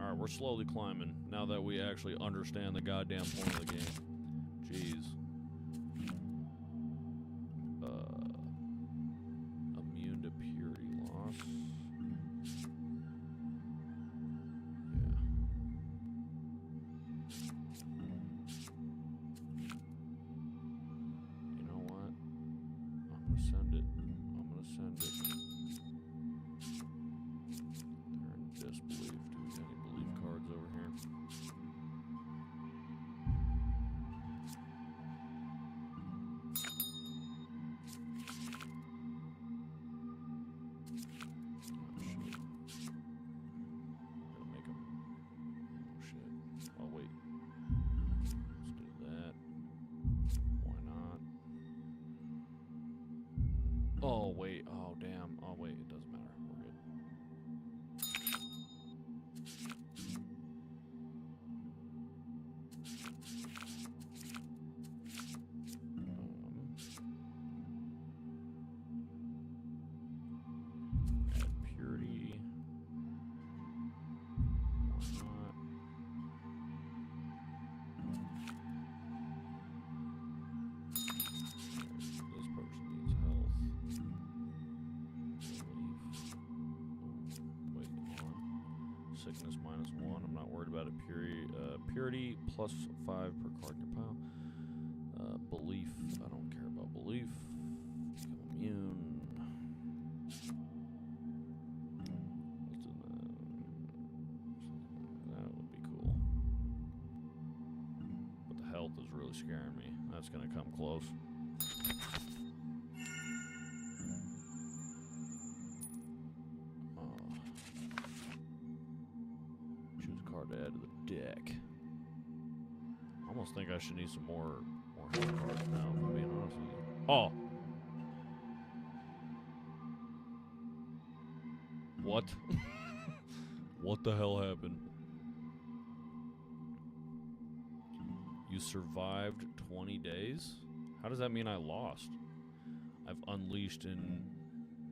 Alright, we're slowly climbing now that we actually understand the goddamn point of the game. Jeez. Immune to purity loss. Send it. I'm gonna send it. They're in disbelief. Do we got any belief cards over here? Oh shit. Gotta make them. Oh shit. Oh wait. Let's do that. Why not? Oh, wait. Oh, damn. Oh, wait. It doesn't matter. We're good. Add purity. Why not? This person needs health. Wait, hold on. Sickness -1. I'm not worried about it. Purity +5 per card in your pile. Belief. I don't care about belief. Become immune. Let's do that. That would be cool. But the health is really scaring me. That's gonna come close. to add to the deck. I almost think I should need some more health cards now, if I'm being honest with you. Oh! What? What the hell happened? You survived 20 days? How does that mean I lost? I've unleashed an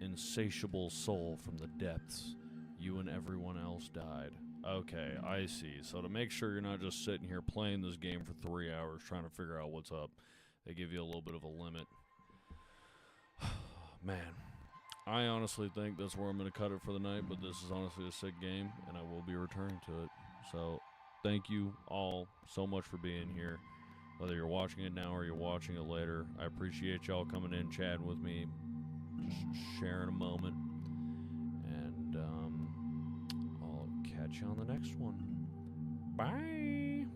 insatiable soul from the depths. You and everyone else died. Okay, I see. So to make sure you're not just sitting here playing this game for 3 hours trying to figure out what's up, they give you a little bit of a limit. Man, I honestly think that's where I'm going to cut it for the night, but this is honestly a sick game, and I will be returning to it. So thank you all so much for being here. Whether you're watching it now or you're watching it later, I appreciate y'all coming in, chatting with me, just sharing a moment. And I'll catch you on the next one. Bye.